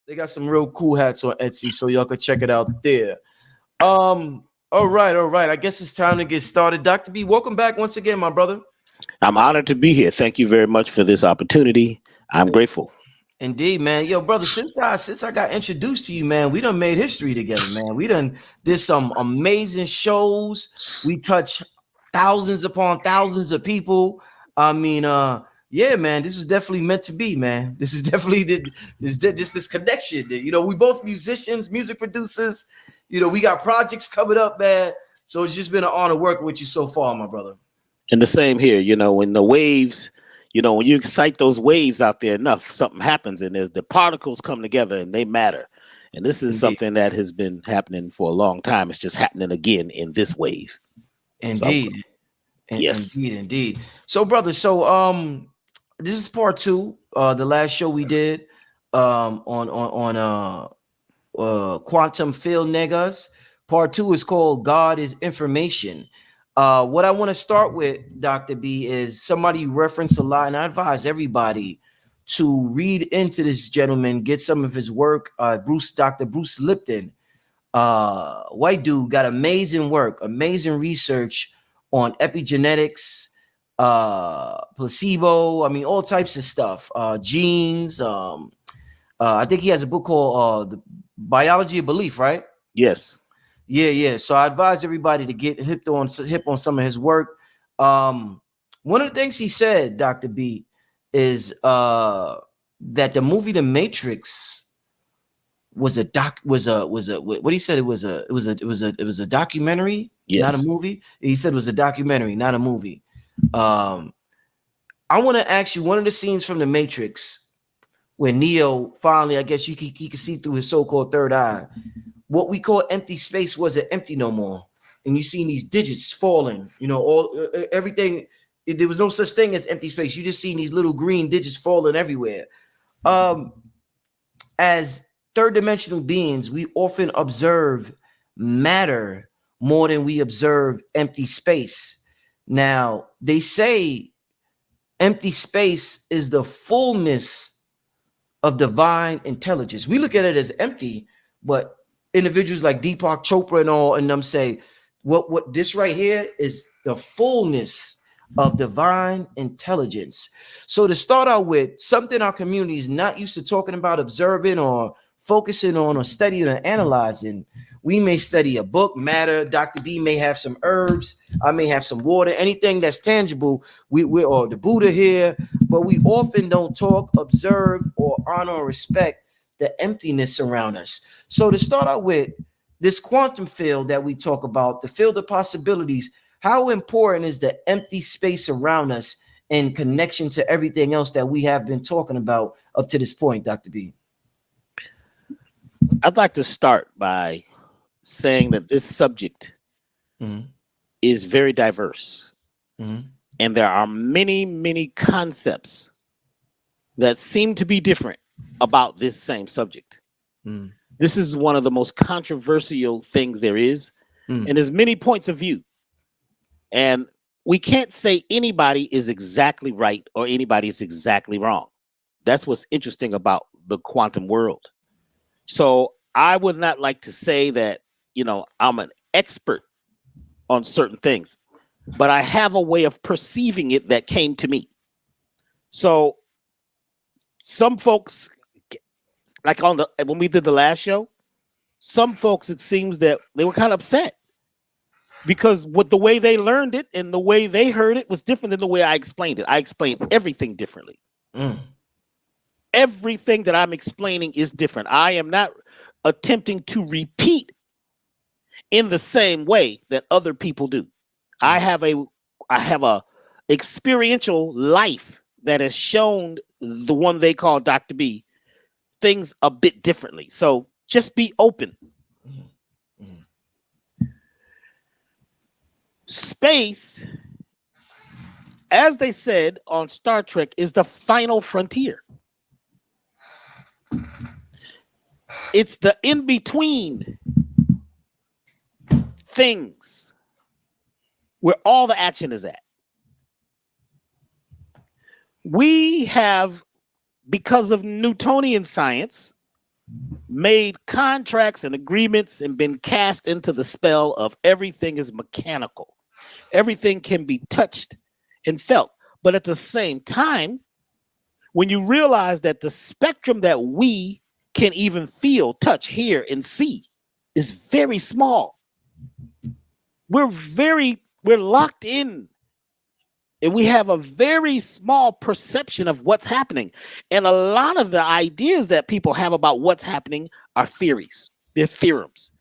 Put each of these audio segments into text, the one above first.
They got some real cool hats on Etsy, so y'all could check it out there. All right. I guess it's time to get started. Dr. B, welcome back once again, my brother. I'm honored to be here. Thank you very much for this opportunity. I'm grateful. Indeed, man. Yo, brother, since I got introduced to you, man, we done made history together, man. We done did some amazing shows. We touch thousands upon thousands of people. I mean, yeah, man, this was definitely meant to be, man. This is definitely this connection. You know, we both musicians, music producers. You know, we got projects coming up, man. So it's just been an honor working with you so far, my brother. And the same here, when the waves, when you excite those waves out there enough, something happens and there's the particles come together and they matter. And this is Indeed. something that has been happening for a long time. It's just happening again in this wave. Indeed. Yes. Indeed. So, brother, this is part two. The last show we did on quantum field negas. Part two is called God is Information. What I want to start with, Dr. B, is somebody you reference a lot, and I advise everybody to read into this gentleman, get some of his work. Dr. Bruce Lipton, white dude, got amazing work, amazing research on epigenetics, placebo. I mean, all types of stuff, genes. I think he has a book called The Biology of Belief, right? Yes. Yeah. So I advise everybody to get hip on some of his work. One of the things he said, Dr. B, is that the movie The Matrix was a what he said it was a documentary, Yes. not a movie. He said it was a documentary, not a movie. I want to ask you one of the scenes from The Matrix when Neo finally, I guess he could see through his so-called third eye. What we call empty space wasn't empty no more, and you seen these digits falling. Everything. There was no such thing as empty space. You just seen these little green digits falling everywhere. As third dimensional beings, we often observe matter more than we observe empty space. Now, they say empty space is the fullness of divine intelligence. We look at it as empty, but individuals like Deepak Chopra and all, and them say, what this right here is the fullness of divine intelligence. So to start out with, something our community is not used to talking about, observing or focusing on or studying or analyzing. We may study a book, matter. Dr. B may have some herbs. I may have some water, anything that's tangible. We're or the Buddha here, but we often don't talk, observe, or honor or respect the emptiness around us. So to start out with, this quantum field that we talk about, the field of possibilities, how important is the empty space around us in connection to everything else that we have been talking about up to this point, Dr. B? I'd like to start by saying that this subject is very diverse. And there are many, many concepts that seem to be different about this same subject. This is one of the most controversial things there is, and there's many points of view. And we can't say anybody is exactly right or anybody is exactly wrong. That's what's interesting about the quantum world. So I would not like to say that, I'm an expert on certain things, but I have a way of perceiving it that came to me. So some folks, like when we did the last show, some folks, it seems that they were kind of upset because with the way they learned it and the way they heard it was different than the way I explained it. I explained everything differently. Everything that I'm explaining is different. I am not attempting to repeat in the same way that other people do. I have a experiential life that has shown the one they call Dr. B things a bit differently. So just be open. Space, as they said on Star Trek, is the final frontier. It's the in-between things where all the action is at. We have, because of Newtonian science, made contracts and agreements and been cast into the spell of everything is mechanical. Everything can be touched and felt. But at the same time, when you realize that the spectrum that we can even feel, touch, hear, and see is very small. We're locked in, and we have a very small perception of what's happening. And a lot of the ideas that people have about what's happening are theories. They're theorems.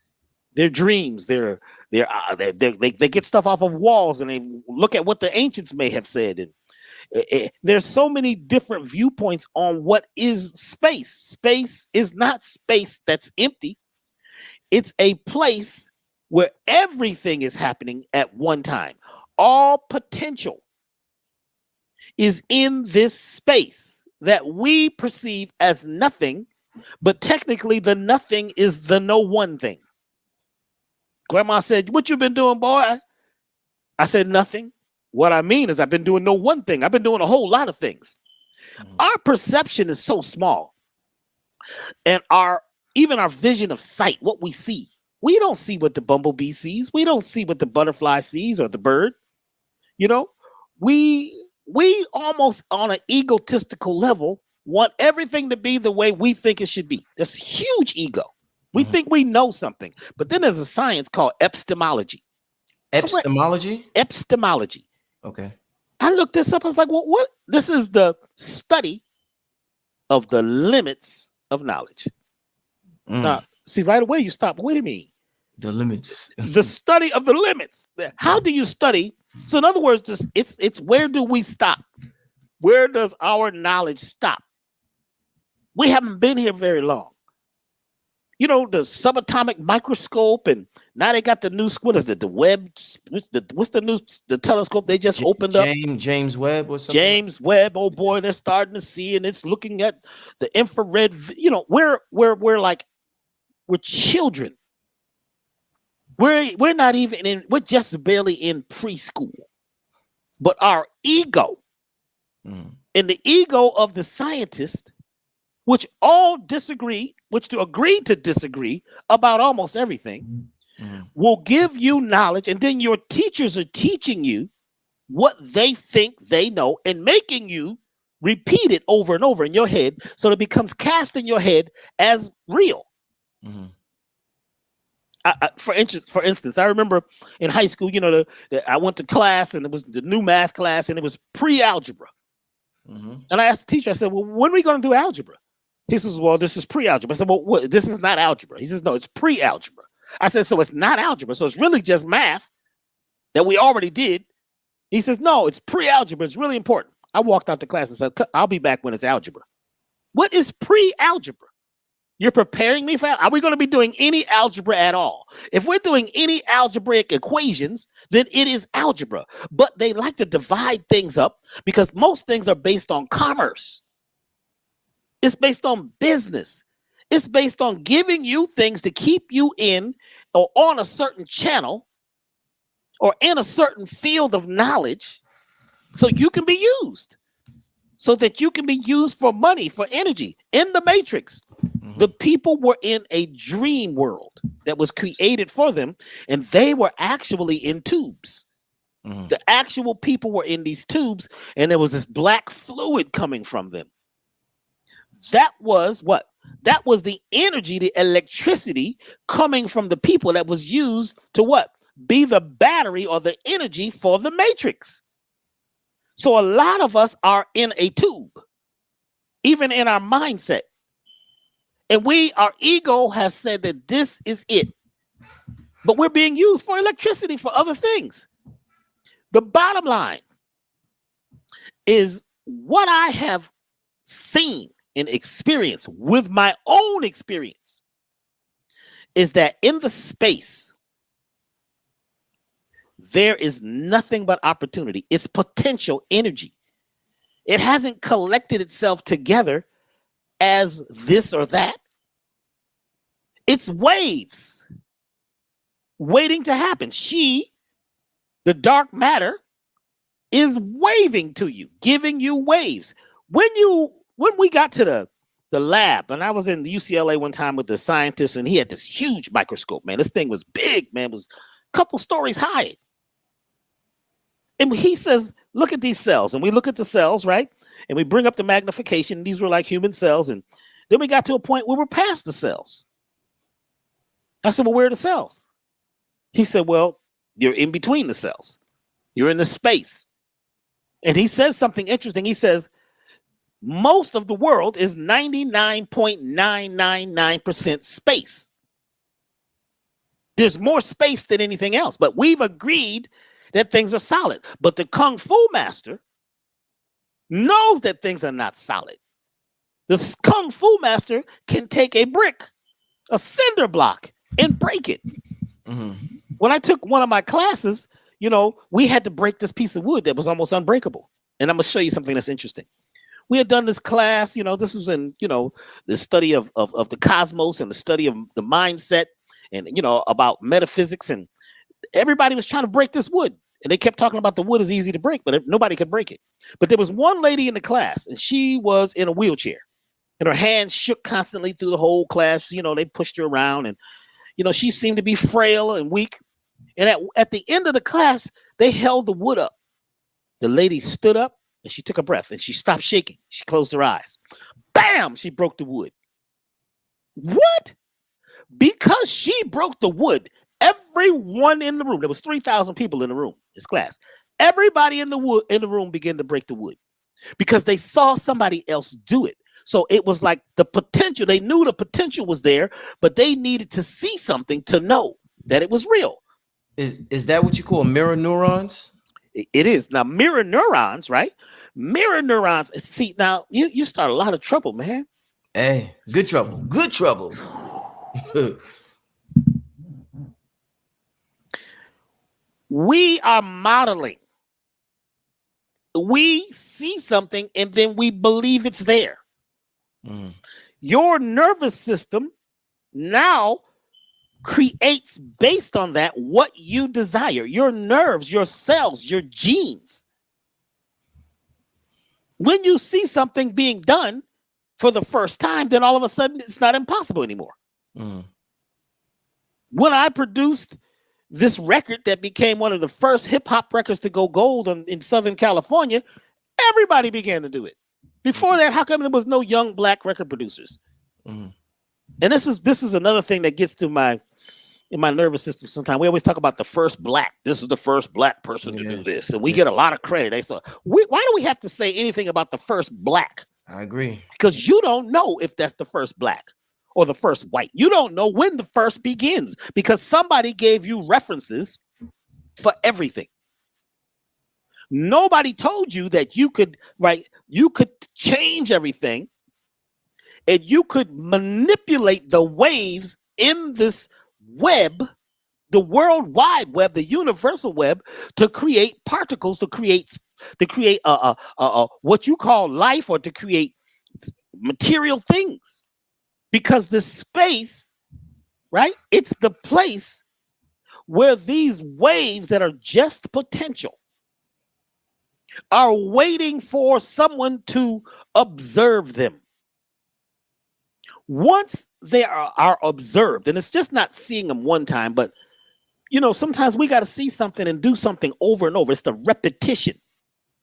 They're dreams. They get stuff off of walls and they look at what the ancients may have said. And there's so many different viewpoints on what is space. Space is not space that's empty. It's a place where everything is happening at one time. All potential is in this space that we perceive as nothing, but technically the nothing is the no one thing. Grandma said, "What you been doing, boy?" I said, "Nothing." What I mean is I've been doing no one thing. I've been doing a whole lot of things. Our perception is so small. And even our vision of sight, what we see, we don't see what the bumblebee sees. We don't see what the butterfly sees or the bird. You know, we almost on an egotistical level want everything to be the way we think it should be. That's huge ego. We think we know something. But then there's a science called epistemology. Epistemology? Epistemology. Okay. I looked this up. I was like, well, what? This is the study of the limits of knowledge. Now, see, right away you stop. Wait a minute. The limits. The study of the limits. How do you study? So in other words, just it's where do we stop? Where does our knowledge stop? We haven't been here very long. You know, the subatomic microscope, and now they got the new, what is it, the Webb, what's the telescope they just opened up? James Webb or something? James Webb, oh boy, they're starting to see, and it's looking at the infrared, you know, we're children. We're not even in, we're just barely in preschool. But our ego, and the ego of the scientist, which all disagree, which to agree to disagree about almost everything, will give you knowledge, and then your teachers are teaching you what they think they know and making you repeat it over and over in your head, so it becomes cast in your head as real. For instance, I remember in high school, you know, I went to class, and it was the new math class, and it was pre-algebra. And I asked the teacher, I said, well, when are we going to do algebra? He says, well, this is pre-algebra. I said, well, what? This is not algebra. He says, no, it's pre-algebra. I said, so it's not algebra. So it's really just math that we already did. He says, no, it's pre-algebra. It's really important. I walked out the class and said, I'll be back when it's algebra. What is pre-algebra? You're preparing me for, are we going to be doing any algebra at all? If we're doing any algebraic equations, then it is algebra. But they like to divide things up because most things are based on commerce. It's based on business. It's based on giving you things to keep you in or on a certain channel or in a certain field of knowledge so you can be used, so that you can be used for money, for energy. In the Matrix, the people were in a dream world that was created for them, and they were actually in tubes. The actual people were in these tubes, and there was this black fluid coming from them. That was what? That was the energy, the electricity coming from the people that was used to what? Be the battery or the energy for the Matrix. So a lot of us are in a tube, even in our mindset. And our ego has said that this is it. But we're being used for electricity for other things. The bottom line is what I have seen and experienced with my own experience is that in the space, there is nothing but opportunity. It's potential energy. It hasn't collected itself together as this or that. It's waves waiting to happen. The dark matter, is waving to you, giving you waves. When we got to the lab, and I was in UCLA one time with the scientist, and he had this huge microscope, man. This thing was big, man. It was a couple stories high. And he says, look at these cells. And we look at the cells, right? And we bring up the magnification. These were like human cells. And then we got to a point where we're past the cells. I said, well, where are the cells? He said, well, you're in between the cells. You're in the space. And he says something interesting. He says, most of the world is 99.999% space. There's more space than anything else. But we've agreed that things are solid. But the Kung Fu master knows that things are not solid. The Kung Fu master can take a brick, a cinder block, and break it. Mm-hmm. When I took one of my classes, we had to break this piece of wood that was almost unbreakable. And I'm going to show you something that's interesting. We had done this class, this was in, the study of the cosmos and the study of the mindset and, about metaphysics. And everybody was trying to break this wood. And they kept talking about the wood is easy to break, but nobody could break it. But there was one lady in the class, and she was in a wheelchair. And her hands shook constantly through the whole class. They pushed her around. And, she seemed to be frail and weak. And at the end of the class, they held the wood up. The lady stood up, and she took a breath, and she stopped shaking. She closed her eyes. Bam! She broke the wood. What? Because she broke the wood, everyone in the room, there was 3,000 people in the room, this class. Everybody in the room began to break the wood because they saw somebody else do it. So it was like the potential. They knew the potential was there, but they needed to see something to know that it was real. Is that what you call mirror neurons? It is. Now, mirror neurons, right? Mirror neurons. See, now you start a lot of trouble, man. Hey, good trouble. Good trouble. We are modeling. We see something and then we believe it's there. Mm. Your nervous system now creates based on that what you desire. Your nerves, your cells, your genes. When you see something being done for the first time, then all of a sudden it's not impossible anymore. Mm. When I produced this record that became one of the first hip hop records to go gold in Southern California, everybody began to do it. Before that, how come there was no young black record producers? Mm-hmm. And this is another thing that gets to my nervous system sometimes. We always talk about the first black. This is the first black person to do this. And we get a lot of credit. They say, why do we have to say anything about the first black? I agree. Because you don't know if that's the first black or the first white. You don't know when the first begins because somebody gave you references for everything. Nobody told you that you could change everything and you could manipulate the waves in this web, the World Wide Web, the universal web, to create particles, to create what you call life, or to create material things. Because the space, right? It's the place where these waves that are just potential are waiting for someone to observe them. Once they are observed, and it's just not seeing them one time, but sometimes we got to see something and do something over and over. It's the repetition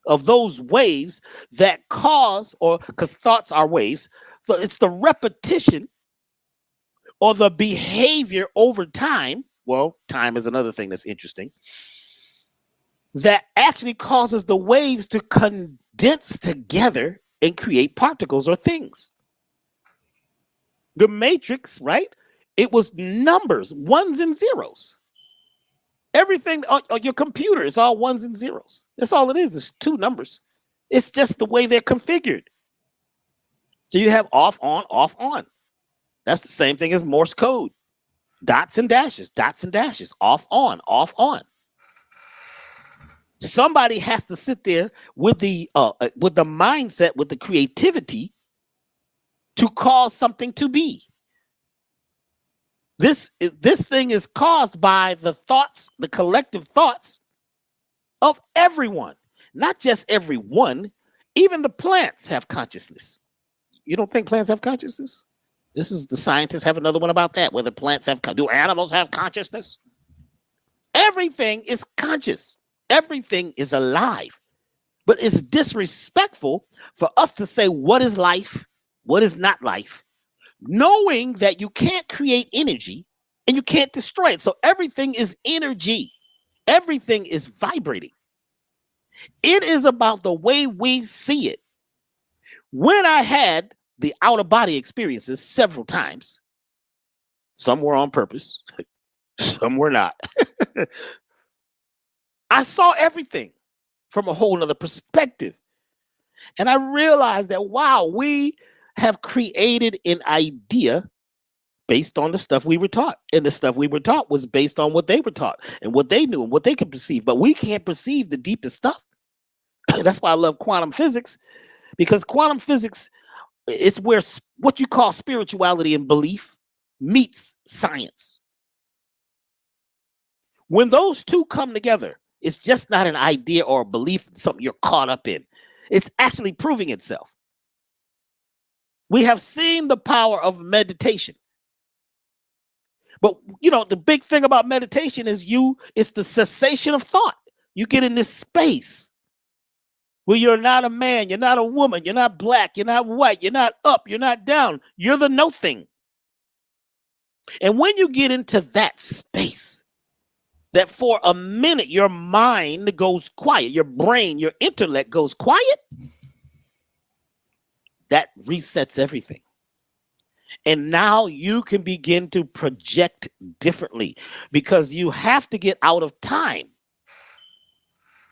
of those waves that cause, or because thoughts are waves, so it's the repetition or the behavior over time. Well, time is another thing that's interesting. That actually causes the waves to condense together and create particles or things. The matrix, right? It was numbers, ones and zeros. Everything on your computer is all ones and zeros. That's all it is. It's two numbers. It's just the way they're configured. So you have off, on, off, on. That's the same thing as Morse code. Dots and dashes, off, on, off, on. Somebody has to sit there with the mindset, with the creativity to cause something to be. This thing is caused by the thoughts, the collective thoughts of everyone, not just everyone. Even the plants have consciousness. You don't think plants have consciousness? This is the scientists have another one about that, whether plants have, do animals have consciousness? Everything is conscious. Everything is alive. But it's disrespectful for us to say what is life, what is not life, knowing that you can't create energy and you can't destroy it. So everything is energy. Everything is vibrating. It is about the way we see it. When I had the outer body experiences several times, some were on purpose, some were not. I saw everything from a whole nother perspective. And I realized that, wow, we have created an idea based on the stuff we were taught. And the stuff we were taught was based on what they were taught and what they knew and what they could perceive. But we can't perceive the deepest stuff. That's why I love quantum physics, because quantum physics, it's where what you call spirituality and belief meets science. When those two come together, it's just not an idea or a belief, something you're caught up in. It's actually proving itself. We have seen the power of meditation. But, you know, the big thing about meditation is it's the cessation of thought. You get in this space where you're not a man, you're not a woman, you're not black, you're not white, you're not up, you're not down. You're the nothing. And when you get into that space, that for a minute your mind goes quiet, your brain, your intellect goes quiet, that resets everything. And now you can begin to project differently because you have to get out of time.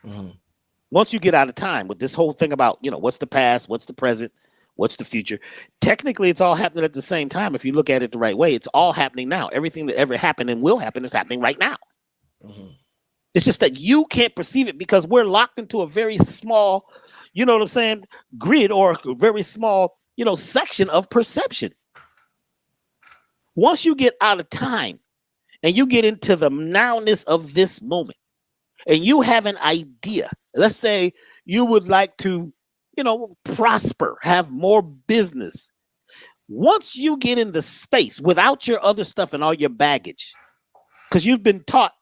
Mm-hmm. Once you get out of time with this whole thing about, you know, what's the past, what's the present, what's the future, technically it's all happening at the same time. If you look at it the right way, it's all happening now. Everything that ever happened and will happen is happening right now. Mm-hmm. It's just that you can't perceive it because we're locked into a very small, you know what I'm saying, grid or a very small, you know, section of perception. Once you get out of time and you get into the nowness of this moment and you have an idea, let's say you would like to, you know, prosper, have more business. Once you get in the space without your other stuff and all your baggage, because you've been taught,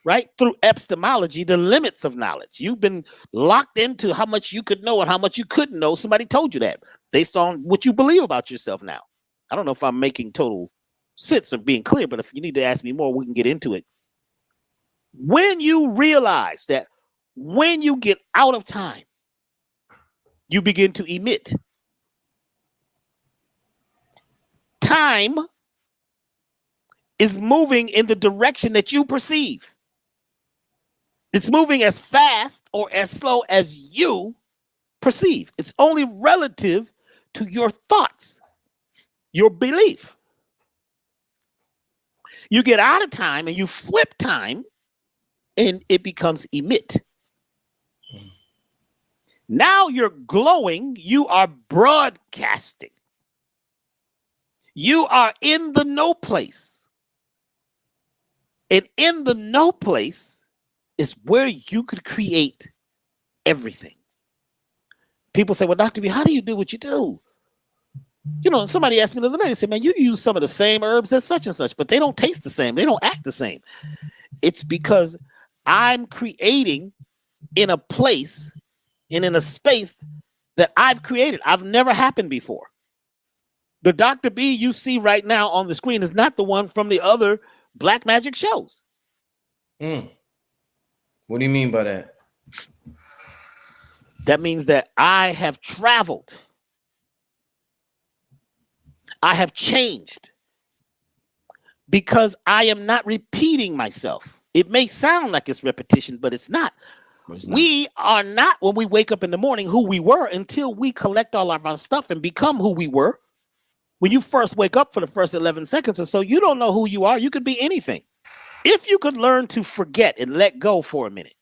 right, through epistemology, the limits of knowledge. You've been locked into how much you could know and how much you couldn't know. Somebody told you that based on what you believe about yourself now. I don't know if I'm making total sense or being clear, but if you need to ask me more, we can get into it. When you realize that when you get out of time, you begin to emit. Time is moving in the direction that you perceive. It's moving as fast or as slow as you perceive. It's only relative to your thoughts, your belief. You get out of time and you flip time and it becomes emit. Now you're glowing, you are broadcasting. You are in the no place. And in the no place is where you could create everything. People say, well, Dr. B, how do you do what you do? You know, somebody asked me the other day, they said, man, you use some of the same herbs as such and such, but they don't taste the same. They don't act the same. It's because I'm creating in a place and in a space that I've created. I've never happened before. The Dr. B you see right now on the screen is not the one from the other Black Magic shows. What do you mean by that? That means that I have traveled. I have changed because I am not repeating myself. It may sound like it's repetition, but it's not. We are not, when we wake up in the morning, who we were until we collect all of our stuff and become who we were. When you first wake up for the first 11 seconds or so, you don't know who you are. You could be anything. If you could learn to forget and let go for a minute,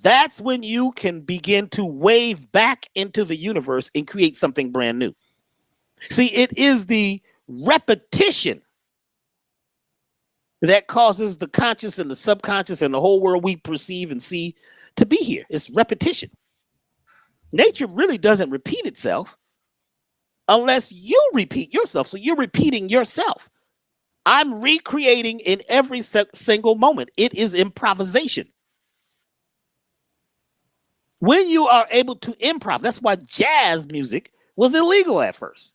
that's when you can begin to wave back into the universe and create something brand new. See, it is the repetition that causes the conscious and the subconscious and the whole world we perceive and see to be here. It's repetition. Nature really doesn't repeat itself. unless you repeat yourself. So you're repeating yourself. I'm recreating in every single moment. It is improvisation. When you are able to improv, that's why jazz music was illegal at first.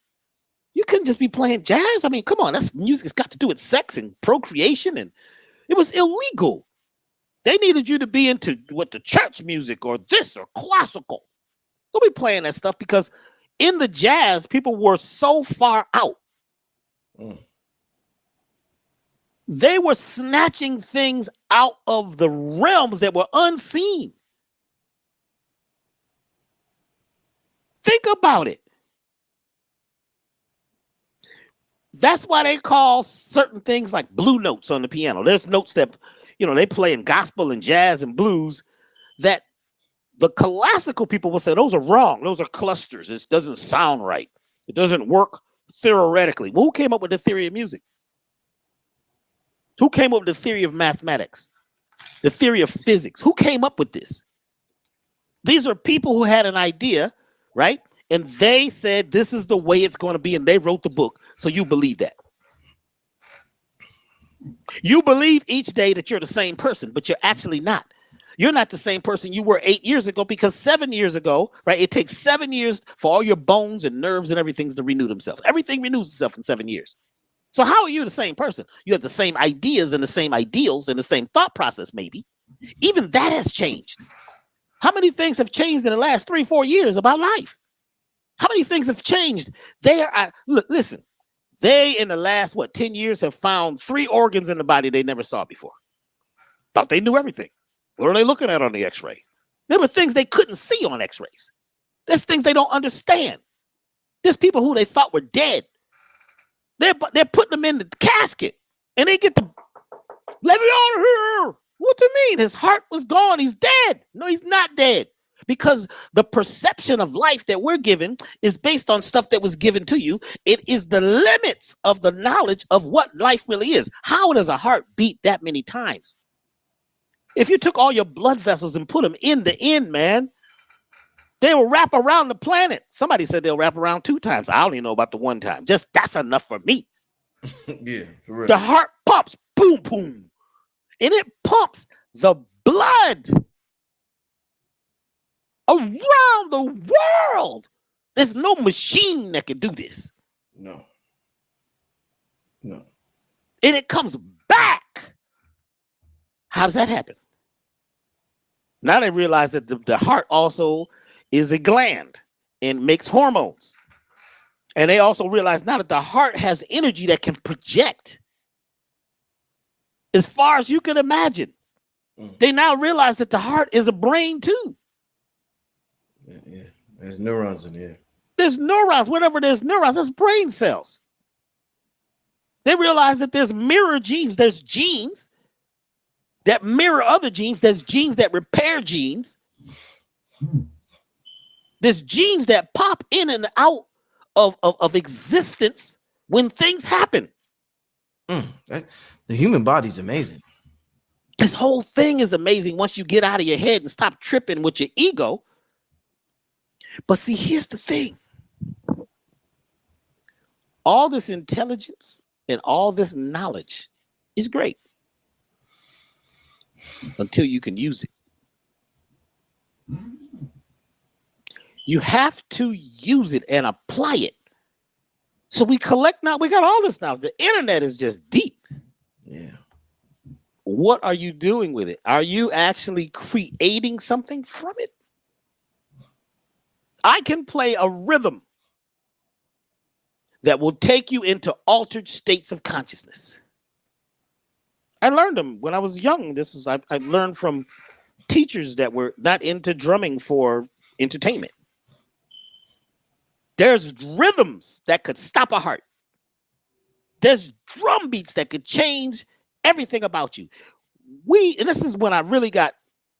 You couldn't just be playing jazz. I mean, come on, that's music. It's got to do with sex and procreation, and it was illegal. They needed you to be into what the church music or this or classical. Don't be playing that stuff, because in the jazz, people were so far out. They were snatching things out of the realms that were unseen. Think about it. That's why they call certain things like blue notes on the piano. There's notes that, they play in gospel and jazz and blues that the classical people will say, those are wrong. Those are clusters. It doesn't sound right. It doesn't work theoretically. Well, who came up with the theory of music? Who came up with the theory of mathematics? The theory of physics? Who came up with this? These are people who had an idea, right? And they said, this is the way it's going to be. And they wrote the book. So you believe that. You believe each day that you're the same person, but you're actually not. You're not the same person you were 8 years ago, because 7 years ago, right? It takes 7 years for all your bones and nerves and everything to renew themselves. Everything renews itself in 7 years. So how are you the same person? You have the same ideas and the same ideals and the same thought process, maybe. Even that has changed. How many things have changed in the last 3-4 years about life? How many things have changed? Listen, they in the last, 10 years have found 3 organs in the body they never saw before. Thought they knew everything. What are they looking at on the x-ray? There were things they couldn't see on x-rays. There's things they don't understand. There's people who they thought were dead. They're putting them in the casket, and they get the, let me out of here. What do you mean? His heart was gone. He's dead. No, he's not dead. Because the perception of life that we're given is based on stuff that was given to you. It is the limits of the knowledge of what life really is. How does a heart beat that many times? If you took all your blood vessels and put them in the end, man, they will wrap around the planet. Somebody said they'll wrap around 2 times. I only know about the 1 time. Just that's enough for me. Yeah, for real. The heart pumps, boom, boom. And it pumps the blood around the world. There's no machine that can do this. No. And it comes back. How does that happen? Now they realize that the heart also is a gland and makes hormones. And they also realize now that the heart has energy that can project as far as you can imagine. They now realize that the heart is a brain too. Yeah. There's neurons in here. There's neurons. Whenever there's neurons, that's brain cells. They realize that there's mirror genes. There's genes that mirror other genes. There's genes that repair genes. There's genes that pop in and out of existence when things happen. The human body's amazing. This whole thing is amazing once you get out of your head and stop tripping with your ego. But see, here's the thing. All this intelligence and all this knowledge is great until you can use it. You have to use it and apply it. So we collect now. We got all this now. The internet is just deep. Yeah. What are you doing with it? Are you actually creating something from it? I can play a rhythm that will take you into altered states of consciousness. I learned them when I was young. I learned from teachers that were not into drumming for entertainment. There's rhythms that could stop a heart. There's drum beats that could change everything about you. And this is when I really got,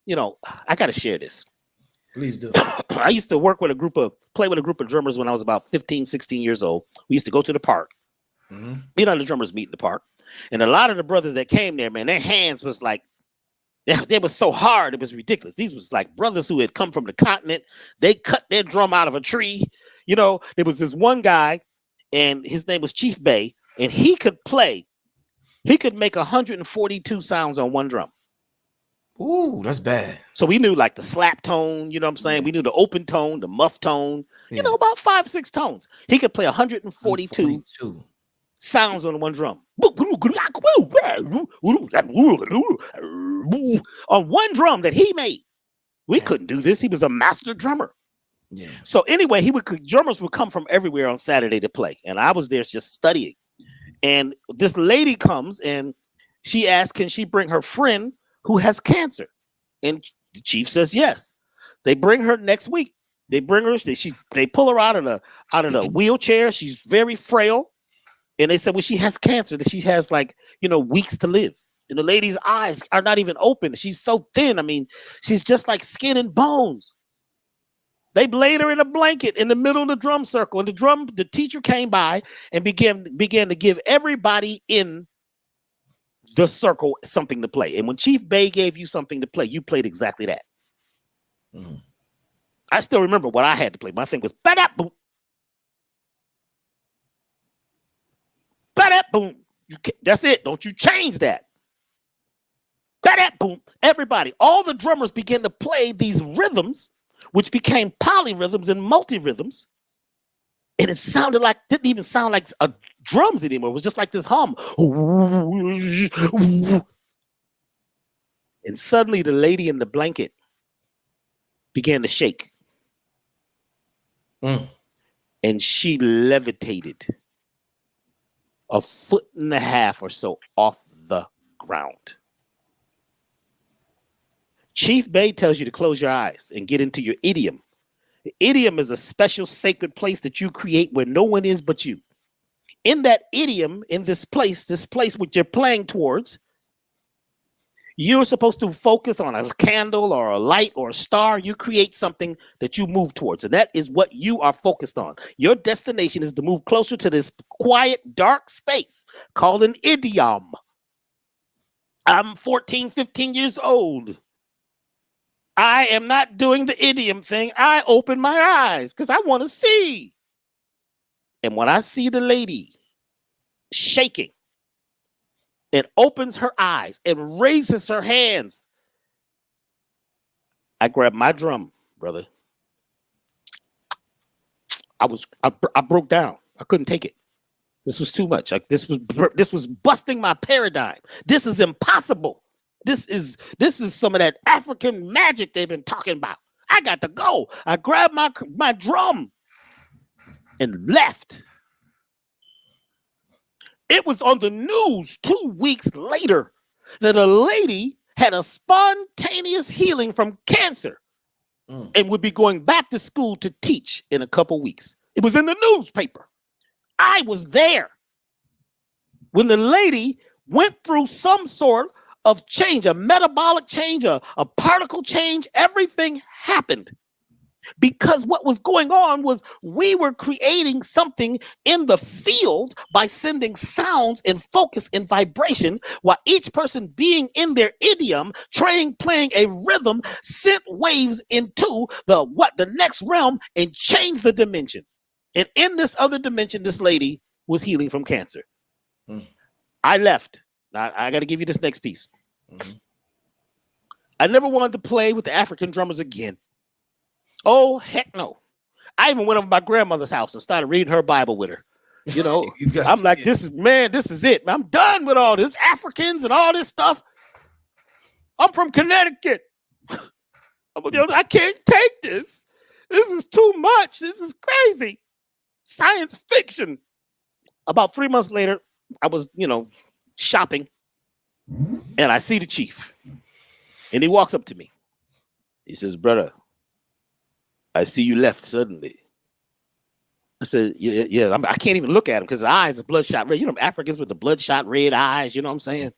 I got to share this. Please do. I used to play with a group of drummers when I was about 15, 16 years old. We used to go to the park. The drummers meet in the park. And a lot of the brothers that came there, man, their hands was like, they were so hard, it was ridiculous. These was like brothers who had come from the continent. They cut their drum out of a tree. You know, there was this one guy, and his name was Chief Bay, and he could make 142 sounds on one drum. Ooh, that's bad. So we knew like the slap tone, you know what I'm saying? We knew the open tone, the muff tone, you know, about 5-6 tones. He could play 142 sounds on one drum. On one drum that he made. We couldn't do this. He was a master drummer. Yeah. So anyway, drummers would come from everywhere on Saturday to play. And I was there just studying. And this lady comes and she asks, can she bring her friend who has cancer? And the chief says yes. They bring her next week. They bring her, they pull her out of the wheelchair. She's very frail. And they said, well, she has cancer, that she has like, weeks to live. And the lady's eyes are not even open. She's so thin. I mean, she's just like skin and bones. They laid her in a blanket in the middle of the drum circle. And the teacher came by and began to give everybody in the circle something to play. And when Chief Bay gave you something to play, you played exactly that. Mm-hmm. I still remember what I had to play. My thing was ba-da-boom. Ba-da-boom. That's it. Don't you change that. Ba-da-boom. Everybody, all the drummers began to play these rhythms, which became polyrhythms and multi-rhythms. And it didn't even sound like drums anymore. It was just like this hum. And suddenly the lady in the blanket began to shake. And she levitated 1.5 feet or so off the ground. Chief Bay tells you to close your eyes and get into your idiom. The idiom is a special sacred place that you create where no one is but you. In that idiom, in this place which you're playing towards, you're supposed to focus on a candle or a light or a star. You create something that you move towards, and that is what you are focused on. Your destination is to move closer to this quiet, dark space called an idiom. I'm 14, 15 years old. I am not doing the idiom thing. I open my eyes because I want to see. And when I see the lady shaking and opens her eyes and raises her hands, I grab my drum, brother. I broke down. I couldn't take it. This was too much. This was busting my paradigm. This is impossible. This is some of that African magic they've been talking about. I got to go. I grabbed my drum and left. It was on the news 2 weeks later that a lady had a spontaneous healing from cancer and would be going back to school to teach in a couple weeks. It was in the newspaper. I was there when the lady went through some sort of change, a metabolic change, a particle change. Everything happened because what was going on was we were creating something in the field by sending sounds and focus and vibration, while each person being in their idiom, playing a rhythm, sent waves into the next realm and changed the dimension. And in this other dimension, this lady was healing from cancer. I left. I got to give you this next piece. I never wanted to play with the African drummers again. Oh, heck no. I even went over to my grandmother's house and started reading her Bible with her. I'm like, this is it. I'm done with all this Africans and all this stuff. I'm from Connecticut. I can't take this. This is too much. This is crazy. Science fiction. About 3 months later, I was, shopping, and I see the chief, and he walks up to me. He says, "Brother, I see you left suddenly." I said, yeah. I can't even look at him because his eyes are bloodshot red. Africans with the bloodshot red eyes, you know what I'm saying?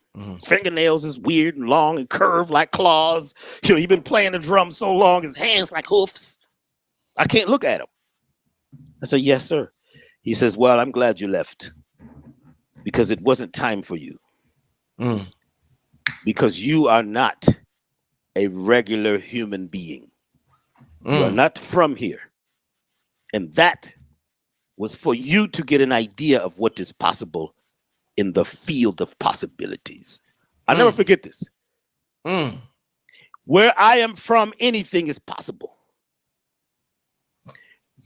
Fingernails is weird and long and curved like claws. He's been playing the drum so long, his hands like hoofs. I can't look at him. I said, "Yes, sir." He says, "Well, I'm glad you left because it wasn't time for you. Because you are not a regular human being. You are not from here. And that was for you to get an idea of what is possible in the field of possibilities. I'll never forget this. Where I am from, anything is possible.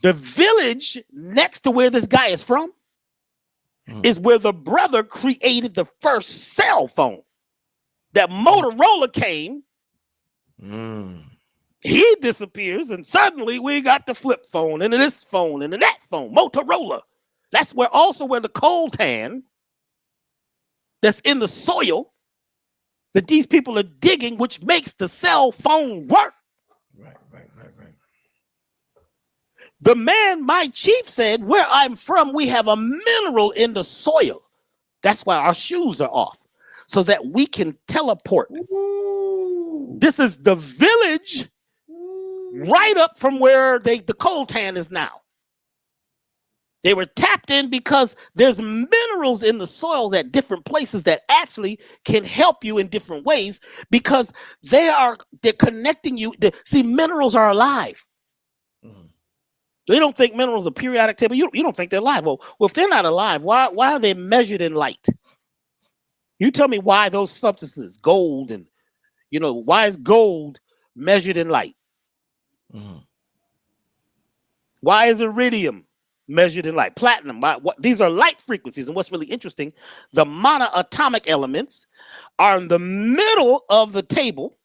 The village next to where this guy is from is where the brother created the first cell phone. That Motorola came, he disappears, and suddenly we got the flip phone and this phone and that phone, Motorola. That's where the coltan that's in the soil that these people are digging, which makes the cell phone work. Right. The man, my chief, said, where I'm from, we have a mineral in the soil. That's why our shoes are off, so that we can teleport. Ooh. This is the village right up from where the coltan is now. They were tapped in because there's minerals in the soil that different places that actually can help you in different ways, because they're connecting you. See, minerals are alive. They don't think minerals are periodic table. You don't think they're alive. Well, if they're not alive, why are they measured in light? You tell me why those substances, gold, and why is gold measured in light? Why is iridium measured in light? Platinum. These are light frequencies. And what's really interesting, the monoatomic elements are in the middle of the table,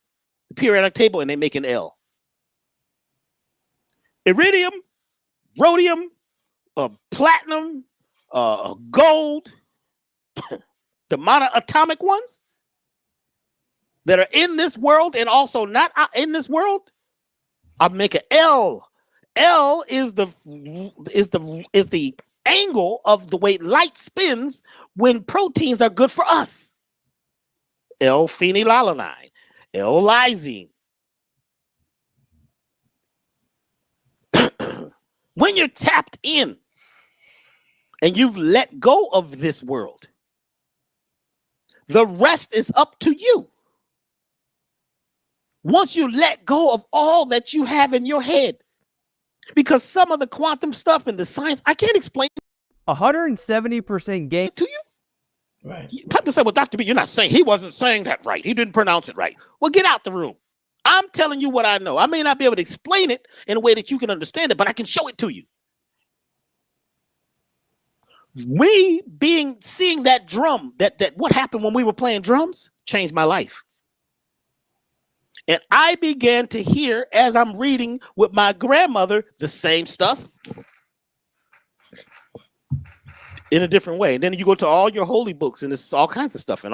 the periodic table, and they make an L. Iridium, rhodium, platinum, gold, the monoatomic ones that are in this world and also not in this world, I'll make an L. L is the angle of the way light spins when proteins are good for us. L-phenylalanine, L-lysine. When you're tapped in and you've let go of this world, the rest is up to you. Once you let go of all that you have in your head, because some of the quantum stuff and the science, I can't explain 170% gain to you. Right. People say, well, Dr. B, you're not saying, he wasn't saying that right. He didn't pronounce it right. Well, get out the room. I'm telling you what I know. I may not be able to explain it in a way that you can understand it, but I can show it to you. Seeing that drum, that what happened when we were playing drums changed my life. And I began to hear, as I'm reading with my grandmother, the same stuff in a different way. And then you go to all your holy books and it's all kinds of stuff, and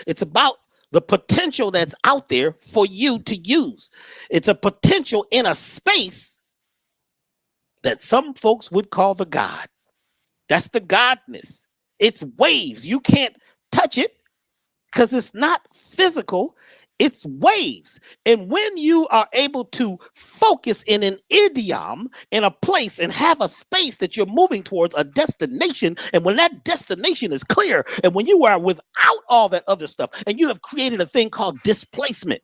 it's about the potential that's out there for you to use. It's a potential in a space that some folks would call the God. That's the godness. It's waves. You can't touch it because it's not physical. It's waves. And when you are able to focus in an idiom in a place and have a space that you're moving towards a destination, and when that destination is clear, and when you are without all that other stuff, and you have created a thing called displacement,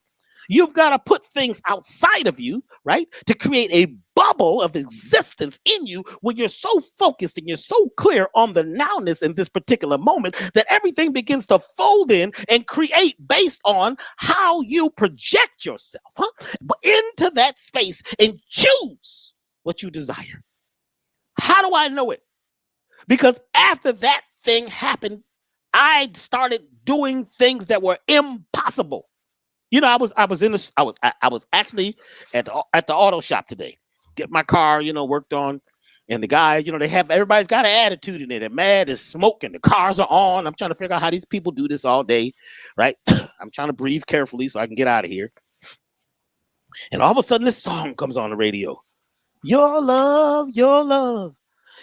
you've got to put things outside of you, right, to create a bubble of existence in you when you're so focused and you're so clear on the nowness in this particular moment that everything begins to fold in and create based on how you project yourself into that space and choose what you desire. How do I know it? Because after that thing happened, I started doing things that were impossible. I was actually at the auto shop today, get my car, worked on, and the guy, everybody's got an attitude in it. They're mad, there's smoke, and the cars are on. I'm trying to figure out how these people do this all day, right? I'm trying to breathe carefully so I can get out of here. And all of a sudden, this song comes on the radio. Your love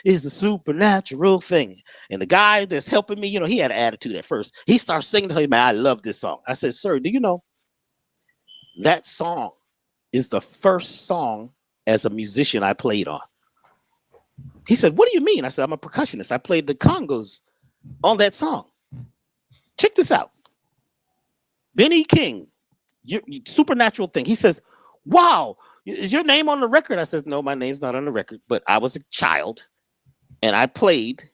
is a supernatural thing. And the guy that's helping me, he had an attitude at first. He starts singing to me, man, I love this song. I said, sir, do you know that song is the first song as a musician I played on? He said, what do you mean? I said, I'm a percussionist. I played the congos on that song. Check this out. Benny King, supernatural thing. He says, wow, is your name on the record? I said, no, my name's not on the record, but I was a child and I played,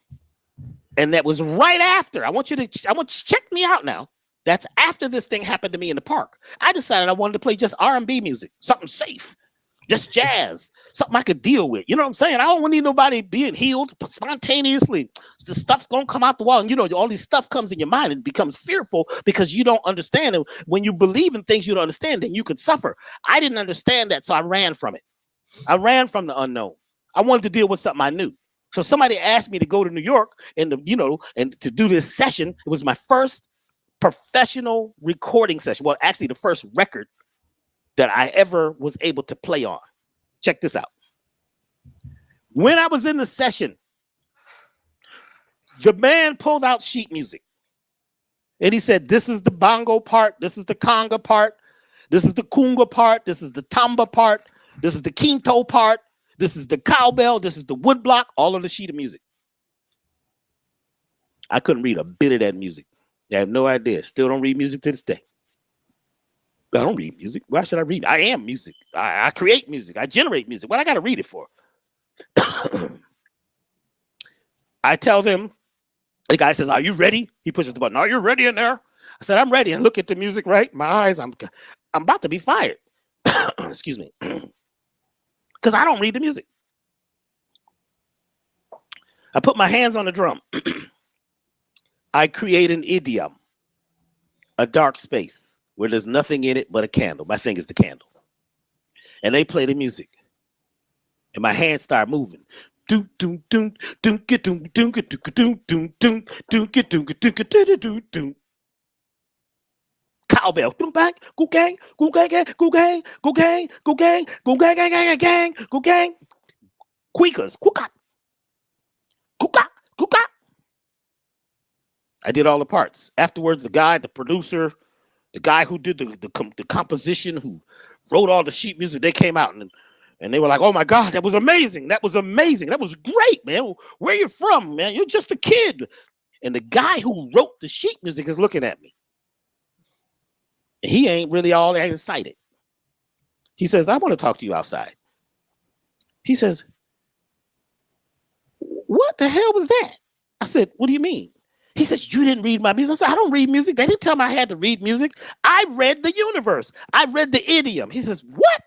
and that was right after. I want you to check me out now. That's after this thing happened to me in the park. I decided I wanted to play just R&B music, something safe, just jazz, something I could deal with. You know what I'm saying? I don't need nobody being healed spontaneously. The stuff's gonna come out the wall, and all this stuff comes in your mind and becomes fearful because you don't understand it. When you believe in things you don't understand, then you could suffer. I didn't understand that, so I ran from it. I ran from the unknown. I wanted to deal with something I knew. So somebody asked me to go to New York and to do this session. It was my first professional recording session. Well, actually, the first record that I ever was able to play on. Check this out. When I was in the session, the man pulled out sheet music. And he said, this is the bongo part. This is the conga part. This is the kunga part. This is the tamba part. This is the quinto part. This is the cowbell. This is the woodblock. All on the sheet of music. I couldn't read a bit of that music. I have no idea. Still don't read music to this day. I don't read music. Why should I read? I am music. I create music. I generate music. What I got to read it for? I tell them, the guy says, are you ready? He pushes the button. Are you ready in there? I said, I'm ready. And look at the music, right? My eyes, I'm about to be fired. Excuse me. Because I don't read the music. I put my hands on the drum. I create an idiom, a dark space where there's nothing in it but a candle. My thing is the candle. And they play the music. And my hands start moving. Cowbell. Go gang, go gang, go gang, go gang, go gang, go gang, gang, gang, gang, go gang. Queakers. Cook-up. Cook-up. Cook-up. I did all the parts. Afterwards, the producer, the guy who did the composition, who wrote all the sheet music, they came out and they were like, oh my God, that was amazing. That was amazing. That was great, man. Where you from, man? You're just a kid. And the guy who wrote the sheet music is looking at me. He ain't really all that excited. He says, I want to talk to you outside. He says, what the hell was that? I said, what do you mean? He says, you didn't read my music. I said, I don't read music. They didn't tell me I had to read music. I read the universe. I read the idiom. He says, what?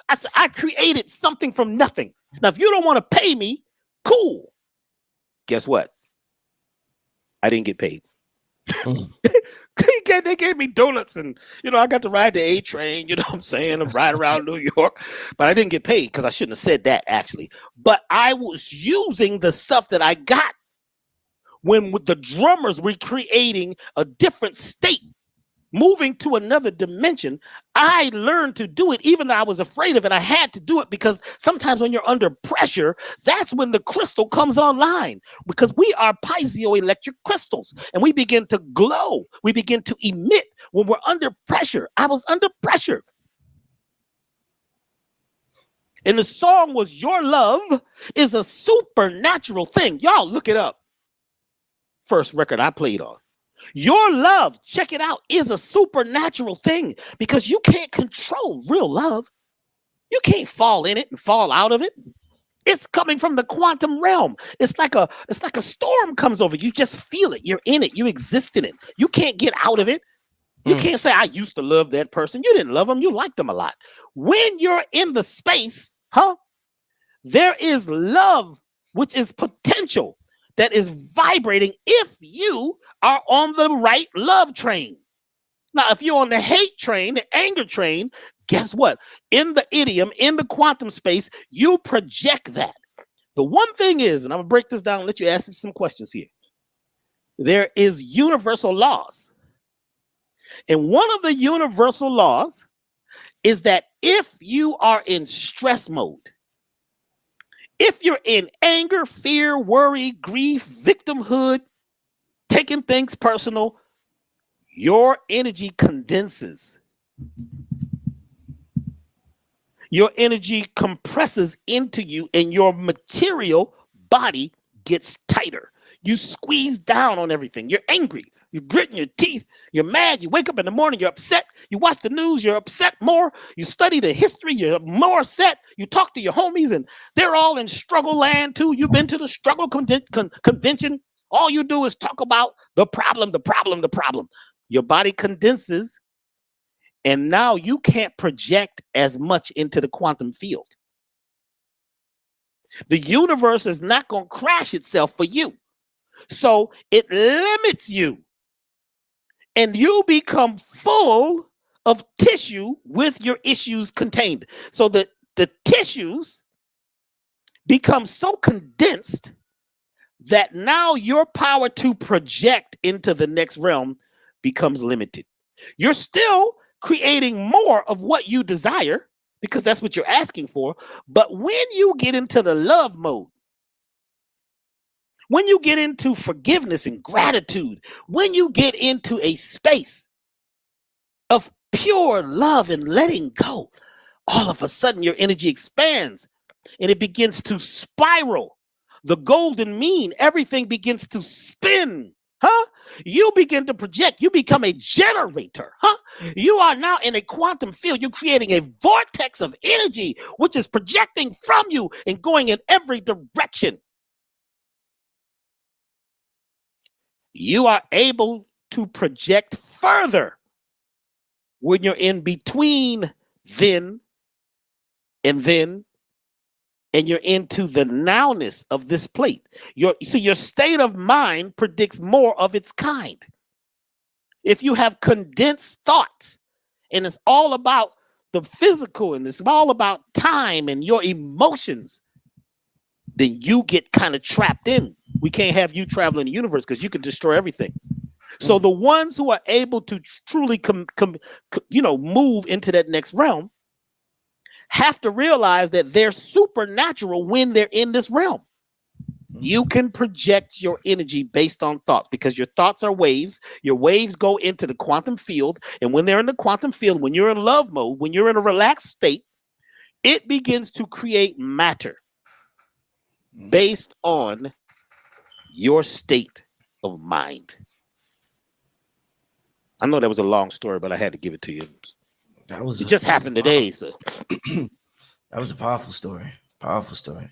I said, I created something from nothing. Now, if you don't want to pay me, cool. Guess what? I didn't get paid. They gave me donuts and, I got to ride the A train, you know what I'm saying, and ride around New York, but I didn't get paid because I shouldn't have said that, actually. But I was using the stuff that I got when with the drummers were creating a different state, moving to another dimension. I learned to do it, even though I was afraid of it. I had to do it because sometimes when you're under pressure, that's when the crystal comes online, because we are piezoelectric crystals and we begin to glow. We begin to emit when we're under pressure. I was under pressure. And the song was Your Love is a Supernatural Thing. Y'all look it up. First record I played on. Your love, check it out, is a supernatural thing because you can't control real love. You can't fall in it and fall out of it. It's coming from the quantum realm. It's like a storm comes over. You just feel it. You're in it. You exist in it. You can't get out of it. You can't say, I used to love that person. You didn't love them. You liked them a lot. When you're in the space, there is love, which is potential, that is vibrating if you are on the right love train. Now, if you're on the hate train, the anger train, guess what? In the idiom, in the quantum space, you project that. The one thing is, and I'm going to break this down and let you ask some questions here. There is universal laws. And one of the universal laws is that if you are in stress mode, if you're in anger, fear, worry, grief, victimhood, taking things personal, your energy condenses. Your energy compresses into you and your material body gets tighter. You squeeze down on everything. You're angry. You're gritting your teeth. You're mad. You wake up in the morning. You're upset. You watch the news. You're upset more. You study the history. You're more upset. You talk to your homies, and they're all in struggle land too. You've been to the struggle convention. All you do is talk about the problem, the problem, the problem. Your body condenses, and now you can't project as much into the quantum field. The universe is not going to crash itself for you. So it limits you, and you become full of tissue with your issues contained. So that the tissues become so condensed that now your power to project into the next realm becomes limited. You're still creating more of what you desire because that's what you're asking for. But when you get into the love mode, when you get into forgiveness and gratitude, when you get into a space of pure love and letting go, all of a sudden your energy expands and it begins to spiral. The golden mean, everything begins to spin. You begin to project. You become a generator. You are now in a quantum field. You're creating a vortex of energy, which is projecting from you and going in every direction. You are able to project further when you're in between then and then, and you're into the nowness of this plate. Your state of mind predicts more of its kind. If you have condensed thought, and it's all about the physical, and it's all about time and your emotions, then you get kind of trapped in. We can't have you travel in the universe because you can destroy everything. So the ones who are able to truly move into that next realm have to realize that they're supernatural when they're in this realm. You can project your energy based on thoughts because your thoughts are waves. Your waves go into the quantum field. And when they're in the quantum field, when you're in love mode, when you're in a relaxed state, it begins to create matter based on your state of mind. I know that was a long story, but I had to give it to you. It just happened today. So that was a powerful story. Powerful story.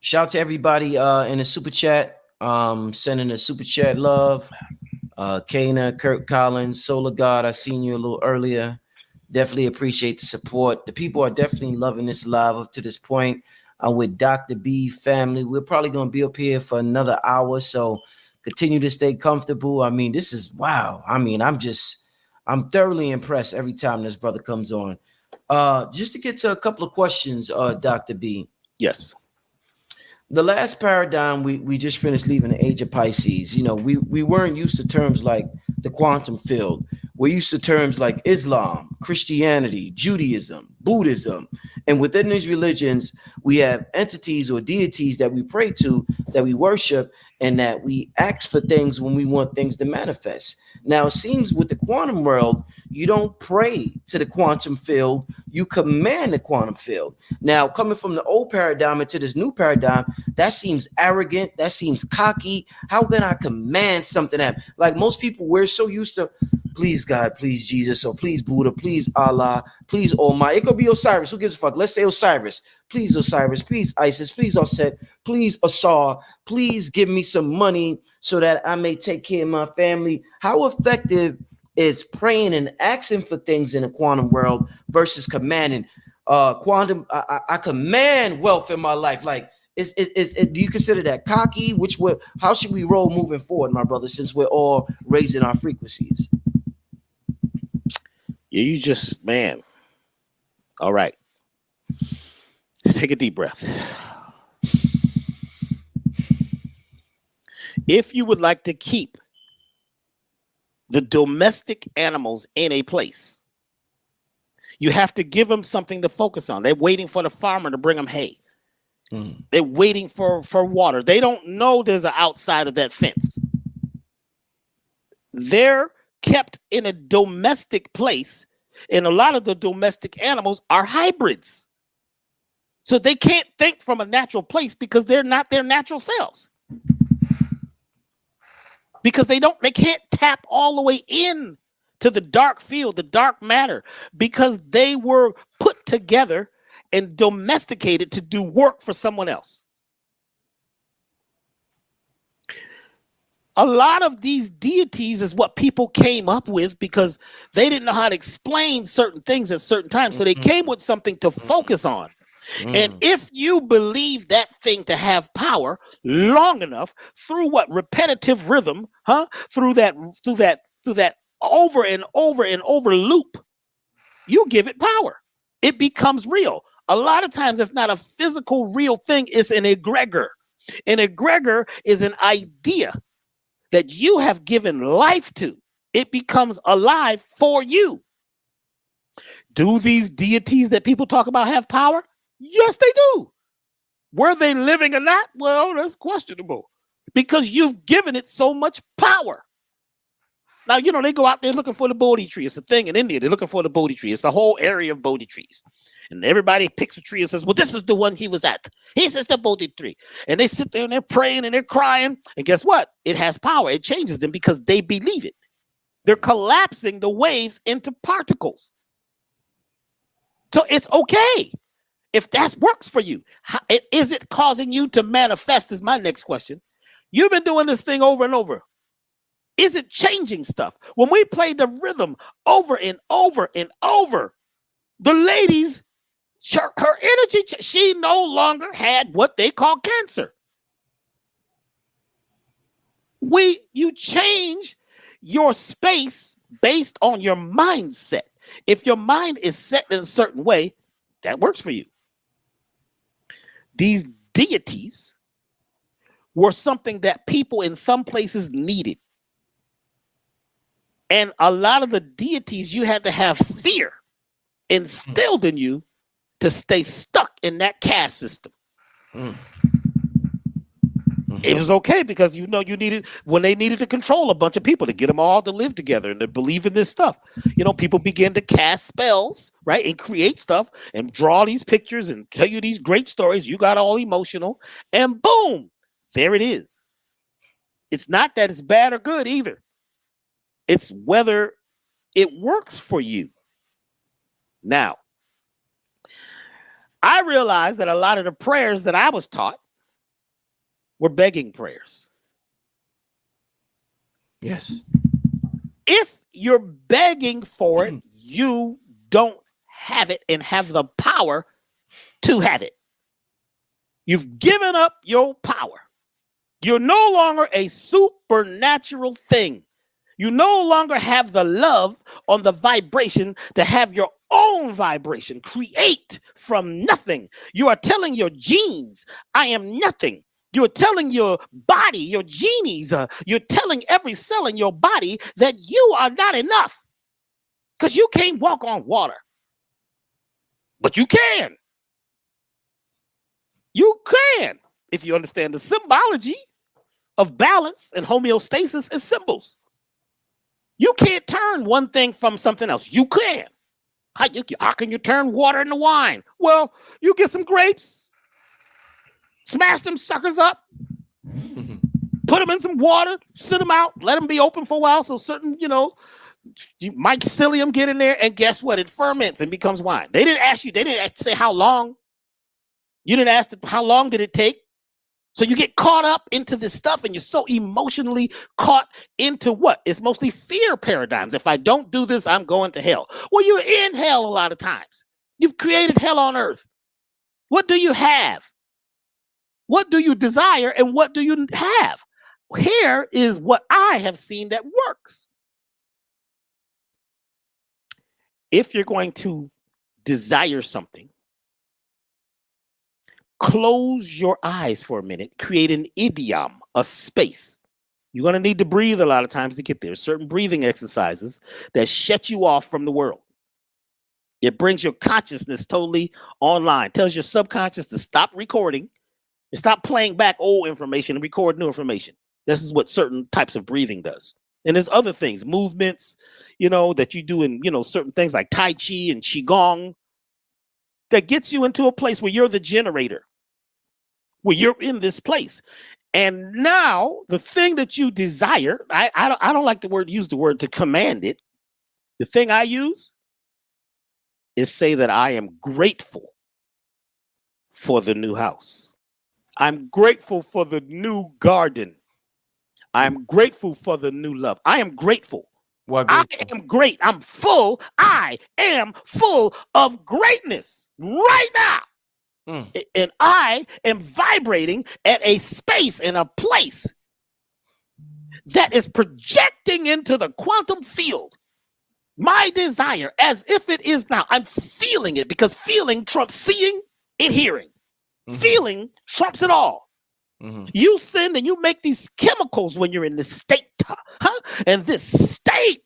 Shout out to everybody in the super chat. Sending a super chat love. Kana, Kirk Collins, Solar God. I seen you a little earlier. Definitely appreciate the support. The people are definitely loving this live up to this point. I'm with Dr. B family. We're probably going to be up here for another hour. So continue to stay comfortable. I mean, this is wow. I mean, I'm thoroughly impressed every time this brother comes on. Just to get to a couple of questions, Dr. B. Yes. The last paradigm we just finished leaving the age of Pisces. You know, we weren't used to terms like the quantum field. We're used to terms like Islam, Christianity, Judaism, Buddhism. And within these religions, we have entities or deities that we pray to, that we worship, and that we ask for things when we want things to manifest. Now, it seems with the quantum world, you don't pray to the quantum field, you command the quantum field. Now, coming from the old paradigm into this new paradigm, that seems arrogant, that seems cocky. How can I command something that, like most people, we're so used to, please God, please Jesus, or please Buddha, please Allah, please Almighty. It could be Osiris, who gives a fuck? Let's say Osiris. Please Osiris, please Isis, please Osset, please Asar, please give me some money so that I may take care of my family. How effective is praying and asking for things in the quantum world versus commanding? I command wealth in my life. Like, do you consider that cocky? How should we roll moving forward, my brother, since we're all raising our frequencies? Yeah, you just, man. All right. Take a deep breath. If you would like to keep the domestic animals in a place, you have to give them something to focus on. They're waiting for the farmer to bring them hay. They're waiting for water. They don't know there's an outside of that fence. They're kept in a domestic place, and a lot of the domestic animals are hybrids. So they can't think from a natural place because they're not their natural selves. because they can't tap all the way in to the dark field, the dark matter, because they were put together and domesticated to do work for someone else. A lot of these deities is what people came up with because they didn't know how to explain certain things at certain times. So they came with something to focus on. And if you believe that thing to have power long enough through what repetitive rhythm, through that over and over and over loop, you give it power. It becomes real. A lot of times it's not a physical real thing, it's an egregor. An egregor is an idea that you have given life to. It becomes alive for you. Do these deities that people talk about have power? Yes, they do. Were they living or not? Well, that's questionable because you've given it so much power. Now, they go out there looking for the Bodhi tree. It's a thing in India. They're looking for the Bodhi tree. It's a whole area of Bodhi trees. And everybody picks a tree and says, well, this is the one he was at. This is the Bodhi tree. And they sit there and they're praying and they're crying. And guess what? It has power. It changes them because they believe it. They're collapsing the waves into particles. So it's okay if that works for you. Is it causing you to manifest is my next question. You've been doing this thing over and over. Is it changing stuff? When we play the rhythm over and over and over, the ladies, her energy, she no longer had what they call cancer. You change your space based on your mindset. If your mind is set in a certain way, that works for you. These deities were something that people in some places needed. And a lot of the deities, you had to have fear instilled in you to stay stuck in that caste system. It was okay because you needed, when they needed to control a bunch of people to get them all to live together and to believe in this stuff. People begin to cast spells, right? And create stuff and draw these pictures and tell you these great stories. You got all emotional and boom, there it is. It's not that it's bad or good either. It's whether it works for you. Now, I realized that a lot of the prayers that I was taught were begging prayers. Yes. If you're begging for it, you don't have it and have the power to have it. You've given up your power. You're no longer a supernatural thing. You no longer have the love on the vibration to have your own vibration, create from nothing. You are telling your genes, I am nothing. You're telling your body, your genies, you're telling every cell in your body that you are not enough because you can't walk on water. But you can. You can. If you understand the symbology of balance and homeostasis as symbols. You can't turn one thing from something else. You can. How can you turn water into wine? Well, you get some grapes, smash them suckers up, put them in some water, sit them out, let them be open for a while so certain, mycelium get in there, and guess what? It ferments and becomes wine. They didn't say how long. You didn't ask how long did it take. So you get caught up into this stuff and you're so emotionally caught into what? It's mostly fear paradigms. If I don't do this, I'm going to hell. Well, you're in hell a lot of times. You've created hell on earth. What do you have? What do you desire and what do you have? Here is what I have seen that works. If you're going to desire something, close your eyes for a minute, create an idiom, a space. You're going to need to breathe a lot of times to get there. Certain breathing exercises that shut you off from the world. It brings your consciousness totally online, tells your subconscious to stop recording and stop playing back old information and record new information. This is what certain types of breathing does. And there's other things, movements, that you do in, certain things like Tai Chi and Qigong that gets you into a place where you're the generator, where you're in this place. And now the thing that you desire, I don't like use the word to command it. The thing I use is say that I am grateful for the new house. I'm grateful for the new garden. I'm grateful for the new love. I am grateful. I am great. I'm full. I am full of greatness right now. And I am vibrating at a space and a place that is projecting into the quantum field my desire as if it is now. I'm feeling it because feeling trumps seeing and hearing. Feeling trumps it all. You send and you make these chemicals when you're in this state, huh? And this state,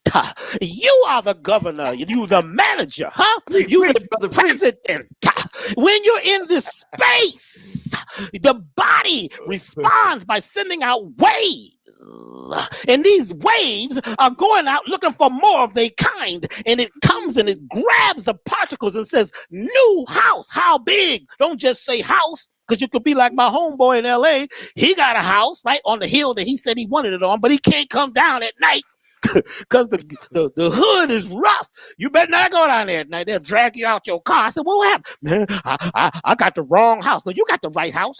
you are the governor, you the manager, huh? You the president. When you're in this space, the body responds by sending out waves. And these waves are going out looking for more of their kind. And it comes and it grabs the particles and says, new house. How big? Don't just say house. Because you could be like my homeboy in LA. He got a house right on the hill that he said he wanted it on, but he can't come down at night because the hood is rough. You better not go down there at night. They'll drag you out your car. I said, what happened? Man, I got the wrong house. No, you got the right house.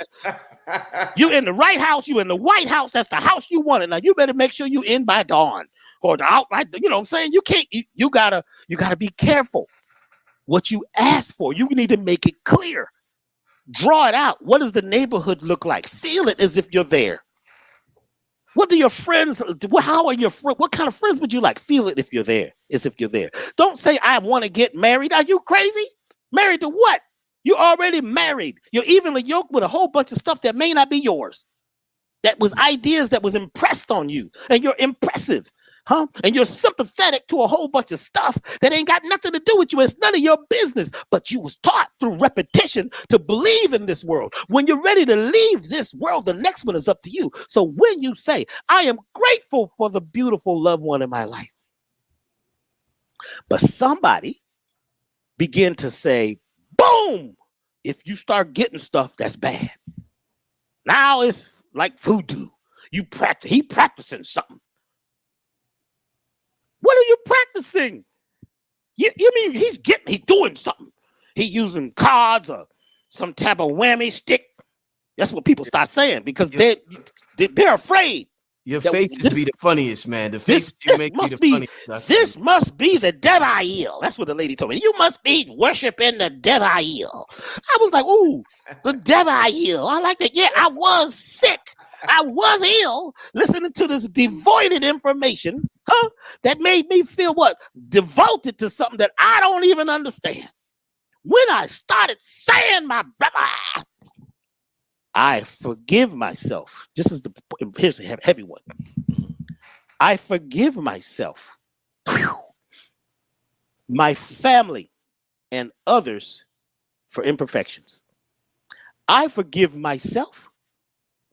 You in the right house. You in the White House. That's the house you wanted. Now you better make sure you in by dawn or the outright. You know what I'm saying? You can't. You gotta be careful what you ask for. You need to make it clear. Draw it out. What does the neighborhood look like? Feel it as if you're there. What do your friends, how are your friends? What kind of friends would you like? Feel it if you're there, as if you're there. Don't say, I want to get married. Are you crazy? Married to what? You're already married. You're evenly yoked with a whole bunch of stuff that may not be yours. That was ideas that was impressed on you. And you're impressive. Huh? And you're sympathetic to a whole bunch of stuff that ain't got nothing to do with you. It's none of your business. But you was taught through repetition to believe in this world. When you're ready to leave this world, the next one is up to you. So when you say, I am grateful for the beautiful loved one in my life. But somebody begin to say, boom, if you start getting stuff, that's bad. Now it's like voodoo. He practicing something. What are you practicing? You mean he's doing something? He using cards or some type of whammy stick. That's what people start saying because they're afraid. Your faces be the funniest, man. The faces you make be the funniest. This must be the Devail. That's what the lady told me. You must be worshiping the Devail. I was like, ooh, the Devail. I like that. Yeah, I was sick. I was ill listening to this devoided information, that made me feel what? Devoted to something that I don't even understand. When I started saying, my brother, I forgive myself. Here's a heavy one. I forgive myself, my family, and others for imperfections. I forgive myself,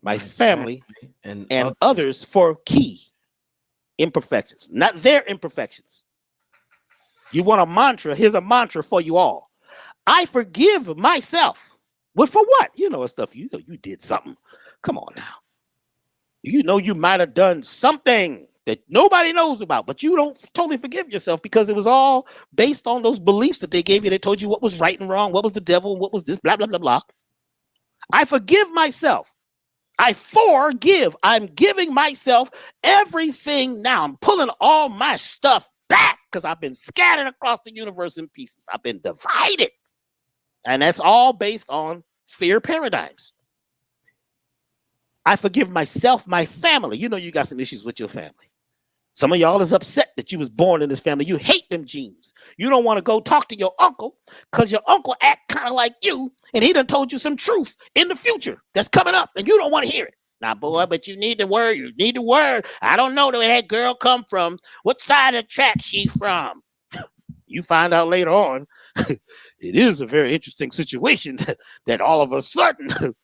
my family, and others for key imperfections, not their imperfections. You want a mantra? Here's a mantra for you all. I forgive myself. Well, for what? You know stuff. You know you did something. Come on now. You know you might have done something that nobody knows about, but you don't totally forgive yourself because it was all based on those beliefs that they gave you. They told you what was right and wrong, what was the devil, what was this, blah, blah, blah, blah. I forgive myself. I forgive. I'm giving myself everything now. I'm pulling all my stuff back because I've been scattered across the universe in pieces. I've been divided. And that's all based on sphere paradigms. I forgive myself, my family. You know you got some issues with your family. Some of y'all is upset that you was born in this family. You hate them genes. You don't want to go talk to your uncle because your uncle act kind of like you, and he done told you some truth in the future that's coming up, and you don't want to hear it. Now, boy, but you need the word. You need the word. I don't know where that girl come from. What side of the track she's from? You find out later on. It is a very interesting situation that all of a sudden,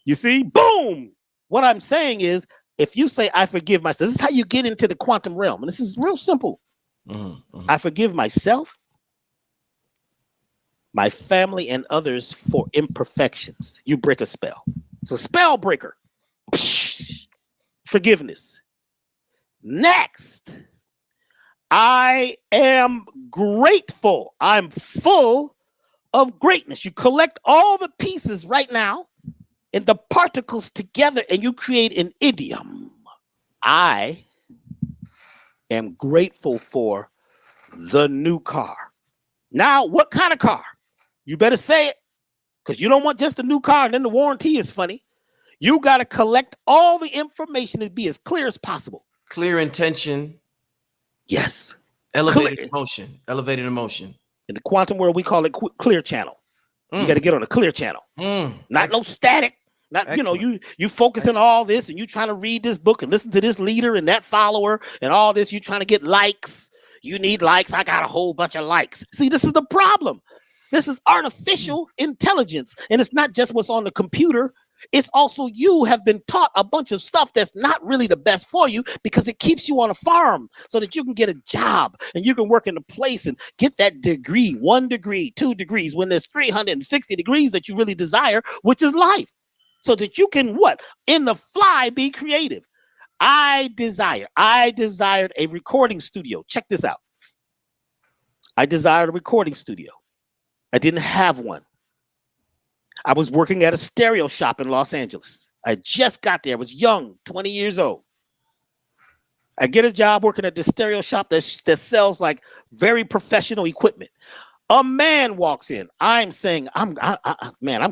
you see, boom. What I'm saying is, if you say, I forgive myself, this is how you get into the quantum realm. And this is real simple. I forgive myself, my family, and others for imperfections. You break a spell. It's a spell breaker. forgiveness. Next, I am grateful. I'm full of greatness. You collect all the pieces right now and the particles together and you create an idiom. I am grateful for the new car. Now, what kind of car? You better say it, because you don't want just a new car and then the warranty is funny. You got to collect all the information and be as clear as possible. Clear intention. Yes. Elevated Clear. emotion. Elevated emotion. In the quantum world, we call it clear channel. You got to get on a clear channel. Not no static. Not, Excellent. you focusing on all this and you trying to read this book and listen to this leader and that follower and all this. You trying to get likes. You need likes. I got a whole bunch of likes. See, this is the problem. This is artificial intelligence. And it's not just what's on the computer. It's also you have been taught a bunch of stuff that's not really the best for you because it keeps you on a farm so that you can get a job and you can work in a place and get that degree, 1 degree, 2 degrees, when there's 360 degrees that you really desire, which is life. So that you can what? In the fly, be creative. I desired a recording studio. Check this out. I desired a recording studio. I didn't have one. I was working at a stereo shop in Los Angeles. I just got there. I was young, 20 years old. I get a job working at this stereo shop that sells like very professional equipment. A man walks in. I'm saying, I'm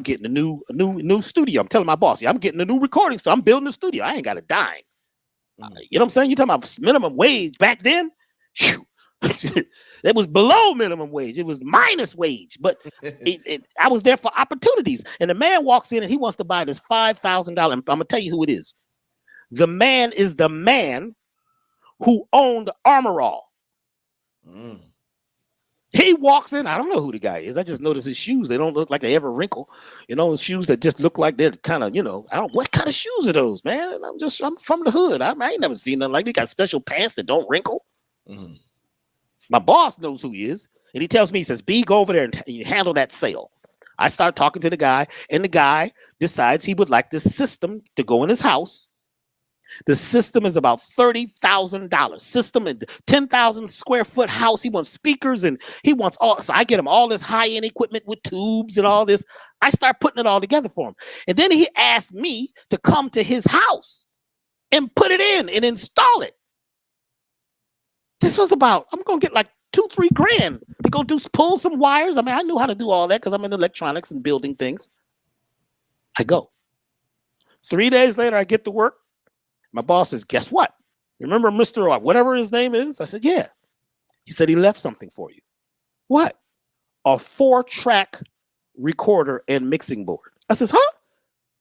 getting a new studio. I'm telling my boss, I'm getting a new recording studio. I'm building a studio. I ain't got a dime. You know what I'm saying? You talking about minimum wage back then? It was below minimum wage. It was minus wage, but I was there for opportunities. And the man walks in and he wants to buy this $5,000. I'm going to tell you who it is. The man is the man who owned Armor All. He walks in. I don't know who the guy is. I just noticed his shoes. They don't look like they ever wrinkle. Shoes that just look like they're kind of, what kind of shoes are those, man? I'm from the hood. I ain't never seen nothing like they got special pants that don't wrinkle. My boss knows who he is. And he tells me, he says, B, go over there and handle that sale. I start talking to the guy, and the guy decides he would like this system to go in his house. The system is about $30,000. System in 10,000 square foot house. He wants speakers and he wants all. So I get him all this high-end equipment with tubes and all this. I start putting it all together for him. And then he asked me to come to his house and put it in and install it. This was about, I'm going to get like $2-3 grand to go pull some wires. I mean, I knew how to do all that because I'm in electronics and building things. I go. 3 days later, I get to work. My boss says, guess what? Remember Mr. whatever his name is? I said, yeah. He said he left something for you. What? A 4-track recorder and mixing board. I says, huh?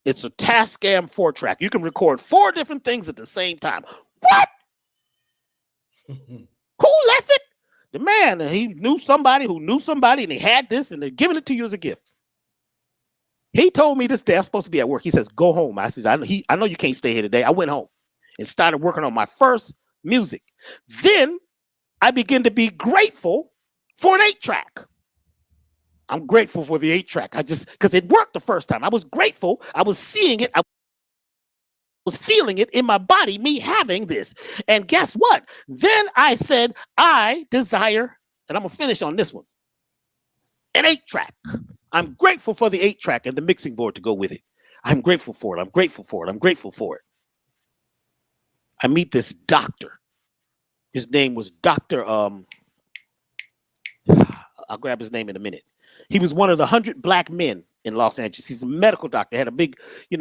It's a Tascam 4-track. You can record 4 different things at the same time. What? Who left it? The man. And he knew somebody who knew somebody, and he had this, and they're giving it to you as a gift. He told me this day, I'm supposed to be at work. He says, go home. I says, I know you can't stay here today. I went home and started working on my first music. Then I began to be grateful for an 8-track. I'm grateful for the 8-track. Because it worked the first time. I was grateful. I was seeing it. I was feeling it in my body, me having this. And guess what? Then I said, I desire, and I'm going to finish on this one, an 8-track. I'm grateful for the 8-track and the mixing board to go with it. I'm grateful for it. I'm grateful for it. I'm grateful for it. I meet this doctor. His name was Dr. I'll grab his name in a minute. He was one of the 100 black men in Los Angeles. He's a medical doctor. He had a big, he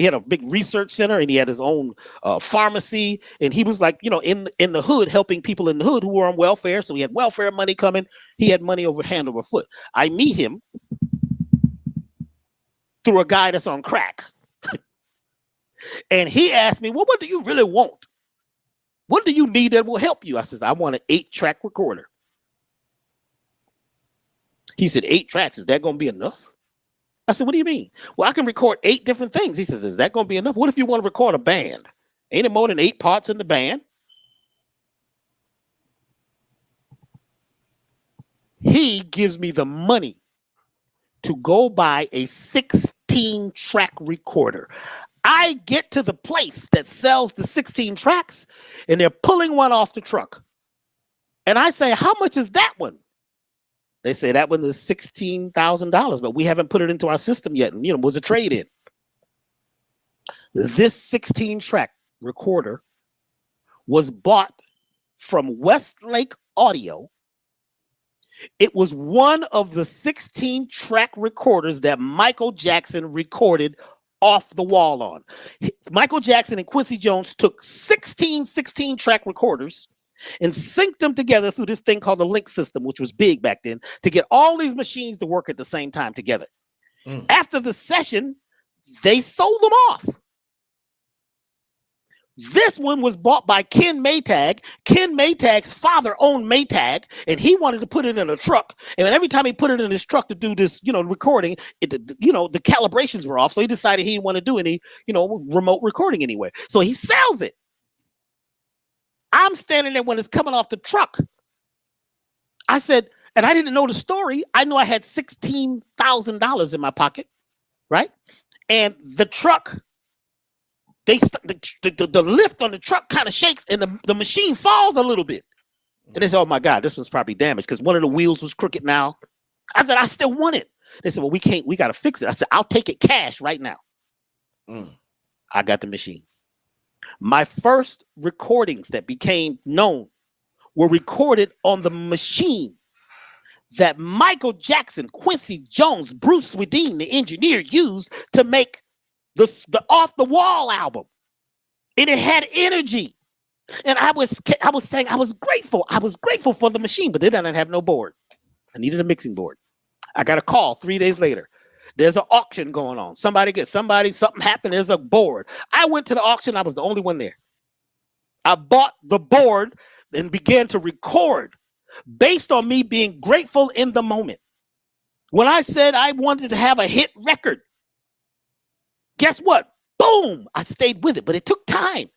had a big research center, and he had his own pharmacy. And he was like, in the hood, helping people in the hood who were on welfare. So he had welfare money coming. He had money over hand over foot. I meet him through a guy that's on crack. And he asked me, well, what do you really want? What do you need that will help you? I says, I want an 8-track recorder. He said, 8 tracks, is that going to be enough? I said, what do you mean? Well, I can record 8 different things. He says, is that going to be enough? What if you want to record a band? Ain't it more than 8 parts in the band? He gives me the money to go buy a 16-track recorder. I get to the place that sells the 16 tracks, and they're pulling one off the truck. And I say, how much is that one? They say that one is $16,000, but we haven't put it into our system yet. And, was a trade-in. This 16-track recorder was bought from Westlake Audio. It was one of the 16-track recorders that Michael Jackson recorded Off the Wall on. Michael Jackson and Quincy Jones took 16-track recorders and synced them together through this thing called the link system, which was big back then, to get all these machines to work at the same time together. After the session, they sold them off. This one was bought by Ken Maytag. Ken Maytag's father owned Maytag, and he wanted to put it in a truck. And every time he put it in his truck to do this, recording, the calibrations were off. So he decided he didn't want to do any, remote recording anyway. So he sells it. I'm standing there when it's coming off the truck. I said, and I didn't know the story. I knew I had $16,000 in my pocket, right? And the truck, the lift on the truck kind of shakes, and the machine falls a little bit. And they said, oh my God, this one's probably damaged because one of the wheels was crooked now. I said, I still want it. They said, well, we got to fix it. I said, I'll take it cash right now. I got the machine. My first recordings that became known were recorded on the machine that Michael Jackson, Quincy Jones, Bruce Swedien, the engineer, used to make the Off the Wall album. And it had energy. And I was saying I was grateful. I was grateful for the machine, but they didn't have no board. I needed a mixing board. I got a call 3 days later. There's an auction going on. Something happened. There's a board. I went to the auction. I was the only one there. I bought the board and began to record based on me being grateful in the moment. When I said I wanted to have a hit record, guess what? Boom! I stayed with it, but it took time.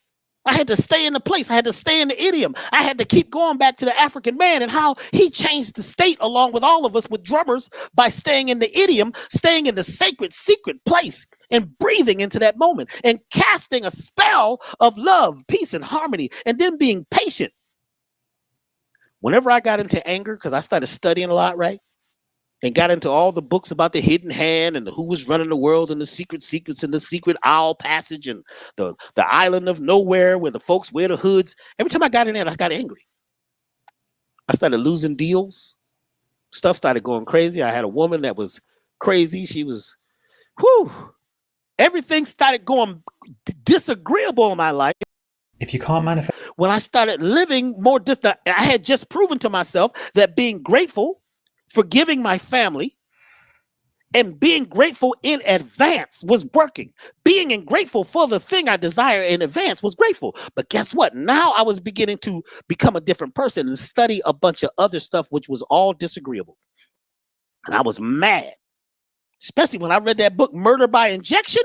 I had to stay in the place. I had to stay in the idiom. I had to keep going back to the African man and how he changed the state along with all of us with drummers by staying in the idiom, staying in the sacred, secret place and breathing into that moment and casting a spell of love, peace, and harmony, and then being patient. Whenever I got into anger, because I started studying a lot, right? And got into all the books about the hidden hand and who was running the world and the secret secrets and the secret owl passage and the island of nowhere where the folks wear the hoods. Every time I got in there, I got angry. I started losing deals. Stuff started going crazy. I had a woman that was crazy. She was, everything started going disagreeable in my life. If you can't manifest. When I started living more distant, I had just proven to myself that being grateful, forgiving my family, and being grateful in advance was working. Being grateful for the thing I desire in advance was grateful. But guess what? Now I was beginning to become a different person and study a bunch of other stuff, which was all disagreeable. And I was mad, especially when I read that book, Murder by Injection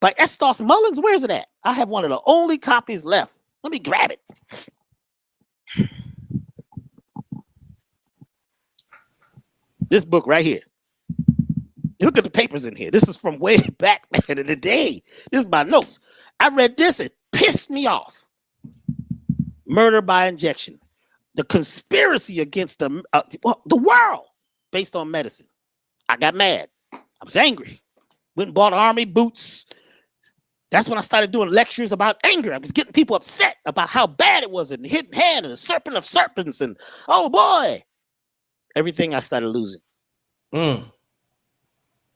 by Estos Mullins. Where's it at? I have one of the only copies left. Let me grab it. This book right here. Look at the papers in here. This is from way back in the day. This is my notes. I read this. It pissed me off. Murder by Injection. The conspiracy against the world based on medicine. I got mad. I was angry. Went and bought army boots. That's when I started doing lectures about anger. I was getting people upset about how bad it was, and the hidden hand and the serpent of serpents, and oh boy, everything I started losing.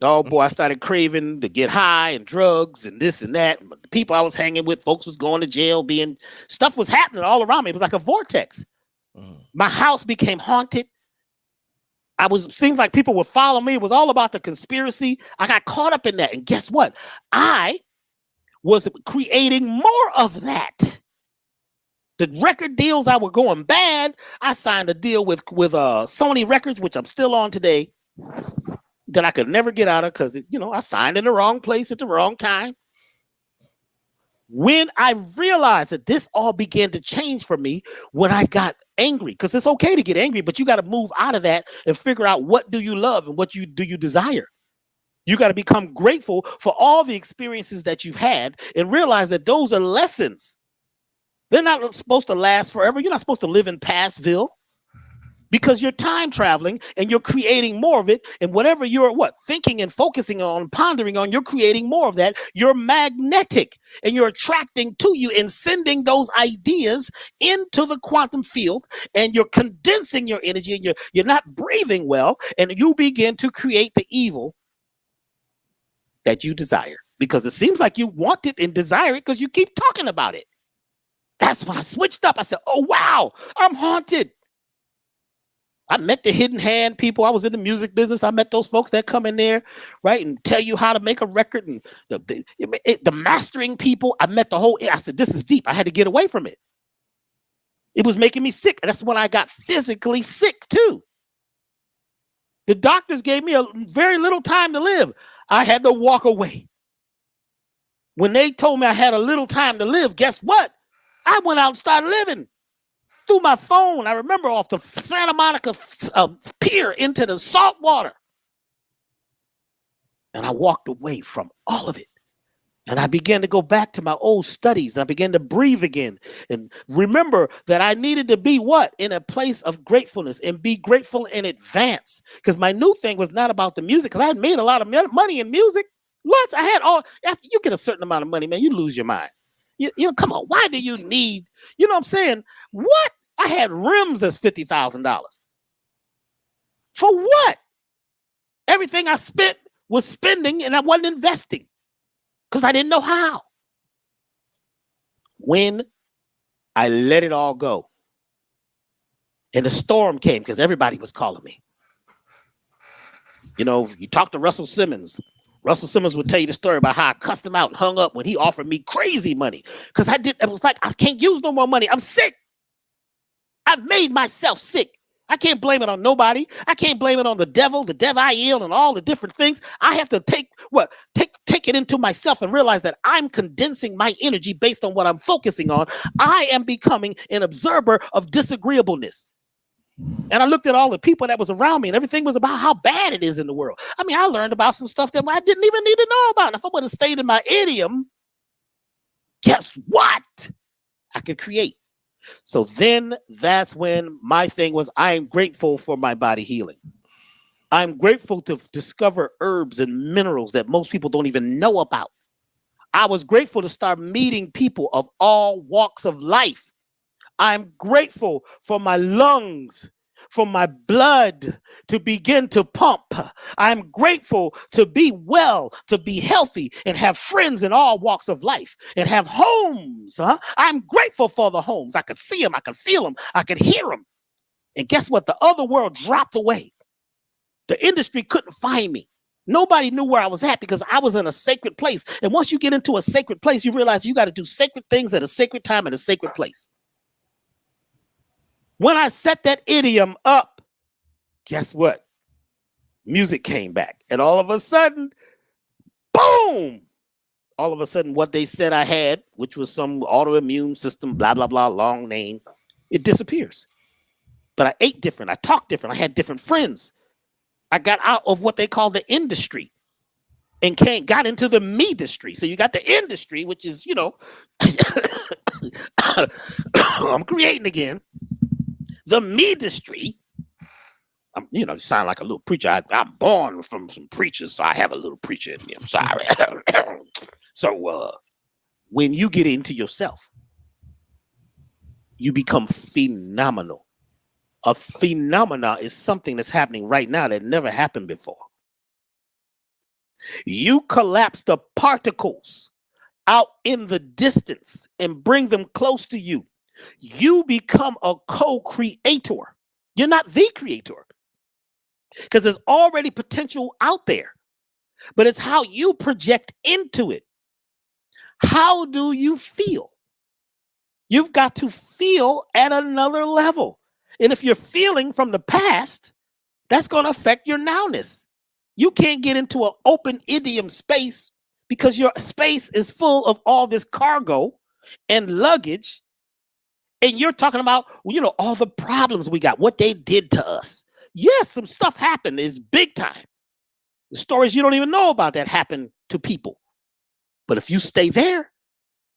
Oh boy, I started craving to get high and drugs and this and that. The people I was hanging with, folks was going to jail, stuff was happening all around me. It was like a vortex. My house became haunted. Things like people would follow me. It was all about the conspiracy. I got caught up in that. And guess what? I was creating more of that. The record deals that were going bad, I signed a deal with Sony Records, which I'm still on today, that I could never get out of because, I signed in the wrong place at the wrong time. When I realized that this all began to change for me when I got angry, because it's okay to get angry, but you got to move out of that and figure out what do you love and what do you desire. You got to become grateful for all the experiences that you've had and realize that those are lessons. They're not supposed to last forever. You're not supposed to live in Pastville because you're time traveling and you're creating more of it. And whatever you're thinking and focusing on, pondering on, you're creating more of that. You're magnetic and you're attracting to you and sending those ideas into the quantum field, and you're condensing your energy, and you're not breathing well, and you begin to create the evil that you desire, because it seems like you want it and desire it because you keep talking about it. That's when I switched up. I said, oh, wow, I'm haunted. I met the hidden hand people. I was in the music business. I met those folks that come in there, right, and tell you how to make a record, and the mastering people. I met the whole, I said, this is deep. I had to get away from it. It was making me sick. And that's when I got physically sick too. The doctors gave me a very little time to live. I had to walk away. When they told me I had a little time to live, guess what? I went out and started living. Through my phone, I remember, off the Santa Monica pier into the salt water. And I walked away from all of it. And I began to go back to my old studies. And I began to breathe again. And remember that I needed to be what? In a place of gratefulness, and be grateful in advance. Because my new thing was not about the music, because I had made a lot of money in music. Lots. I had all, after you get a certain amount of money, man, you lose your mind. You know, come on, why do you need, you know what I'm saying? What? I had rims that's $50,000. For what? Everything I spent was spending, and I wasn't investing because I didn't know how. When I let it all go, and the storm came because everybody was calling me. You know, you talk to Russell Simmons. Russell Simmons would tell you the story about how I cussed him out and hung up when he offered me crazy money, because it was like, I can't use no more money. I'm sick. I've made myself sick. I can't blame it on nobody. I can't blame it on the devil, and all the different things. I have to take it into myself and realize that I'm condensing my energy based on what I'm focusing on. I am becoming an observer of disagreeableness. And I looked at all the people that was around me, and everything was about how bad it is in the world. I mean, I learned about some stuff that I didn't even need to know about. If I would have stayed in my idiom, guess what? I could create. So then that's when my thing was, I am grateful for my body healing. I'm grateful to discover herbs and minerals that most people don't even know about. I was grateful to start meeting people of all walks of life. I'm grateful for my lungs, for my blood to begin to pump. I'm grateful to be well, to be healthy, and have friends in all walks of life, and have homes. I'm grateful for the homes. I could see them, I could feel them, I could hear them. And guess what? The other world dropped away. The industry couldn't find me. Nobody knew where I was at because I was in a sacred place. And once you get into a sacred place, you realize you got to do sacred things at a sacred time at a sacred place. When I set that idiom up, guess what? Music came back. And all of a sudden, boom! All of a sudden, what they said I had, which was some autoimmune system, blah, blah, blah, long name, it disappears. But I ate different. I talked different. I had different friends. I got out of what they call the industry and got into the me-dustry. So you got the industry, which is, you know, I'm creating again. The me-dustry, you know, you sound like a little preacher. I'm born from some preachers, so I have a little preacher in me. I'm sorry. So when you get into yourself, you become phenomenal. A phenomena is something that's happening right now that never happened before. You collapse the particles out in the distance and bring them close to you. You become a co-creator. You're not the creator because there's already potential out there, but it's how you project into it. How do you feel? You've got to feel at another level. And if you're feeling from the past, that's going to affect your nowness. You can't get into an open idiom space because your space is full of all this cargo and luggage. And you're talking about, you know, all the problems we got, what they did to us. Yes, some stuff happened. It's big time. The stories you don't even know about that happen to people. But if you stay there,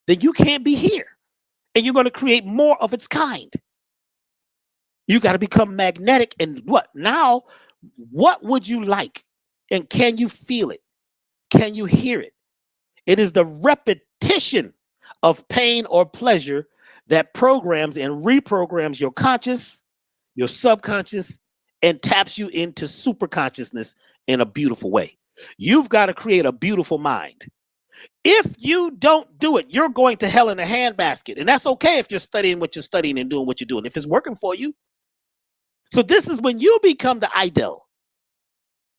then you can't be here. And you're going to create more of its kind. You got to become magnetic. And what now? What would you like? And can you feel it? Can you hear it? It is the repetition of pain or pleasure that programs and reprograms your conscious, your subconscious, and taps you into super consciousness in a beautiful way. You've got to create a beautiful mind. If you don't do it, you're going to hell in a handbasket. And that's okay if you're studying what you're studying and doing what you're doing, if it's working for you. So this is when you become the idol.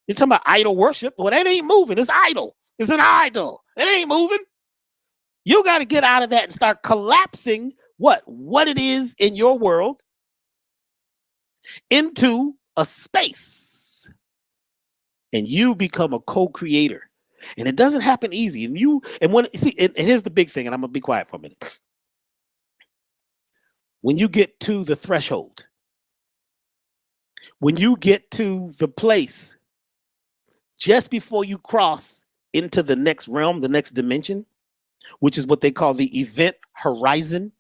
You're talking about idol worship. Well, that ain't moving. It's idol. It's an idol. It ain't moving. You got to get out of that and start collapsing what it is in your world into a space. And you become a co-creator. And it doesn't happen easy. And here's the big thing, and I'm gonna be quiet for a minute. When you get to the threshold, when you get to the place just before you cross into the next realm, the next dimension, which is what they call the event horizon.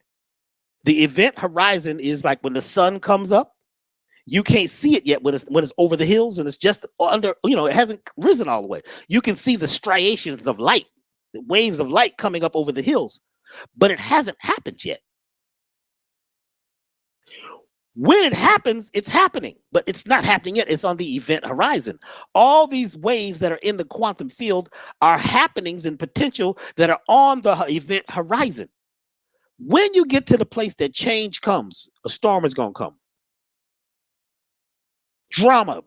The event horizon is like when the sun comes up. You can't see it yet when it's over the hills and it's just under, it hasn't risen all the way. You can see the striations of light, the waves of light coming up over the hills, but it hasn't happened yet. When it happens, it's happening, but it's not happening yet. It's on the event horizon. All these waves that are in the quantum field are happenings and potential that are on the event horizon. When you get to the place that change comes, a storm is going to come. Drama,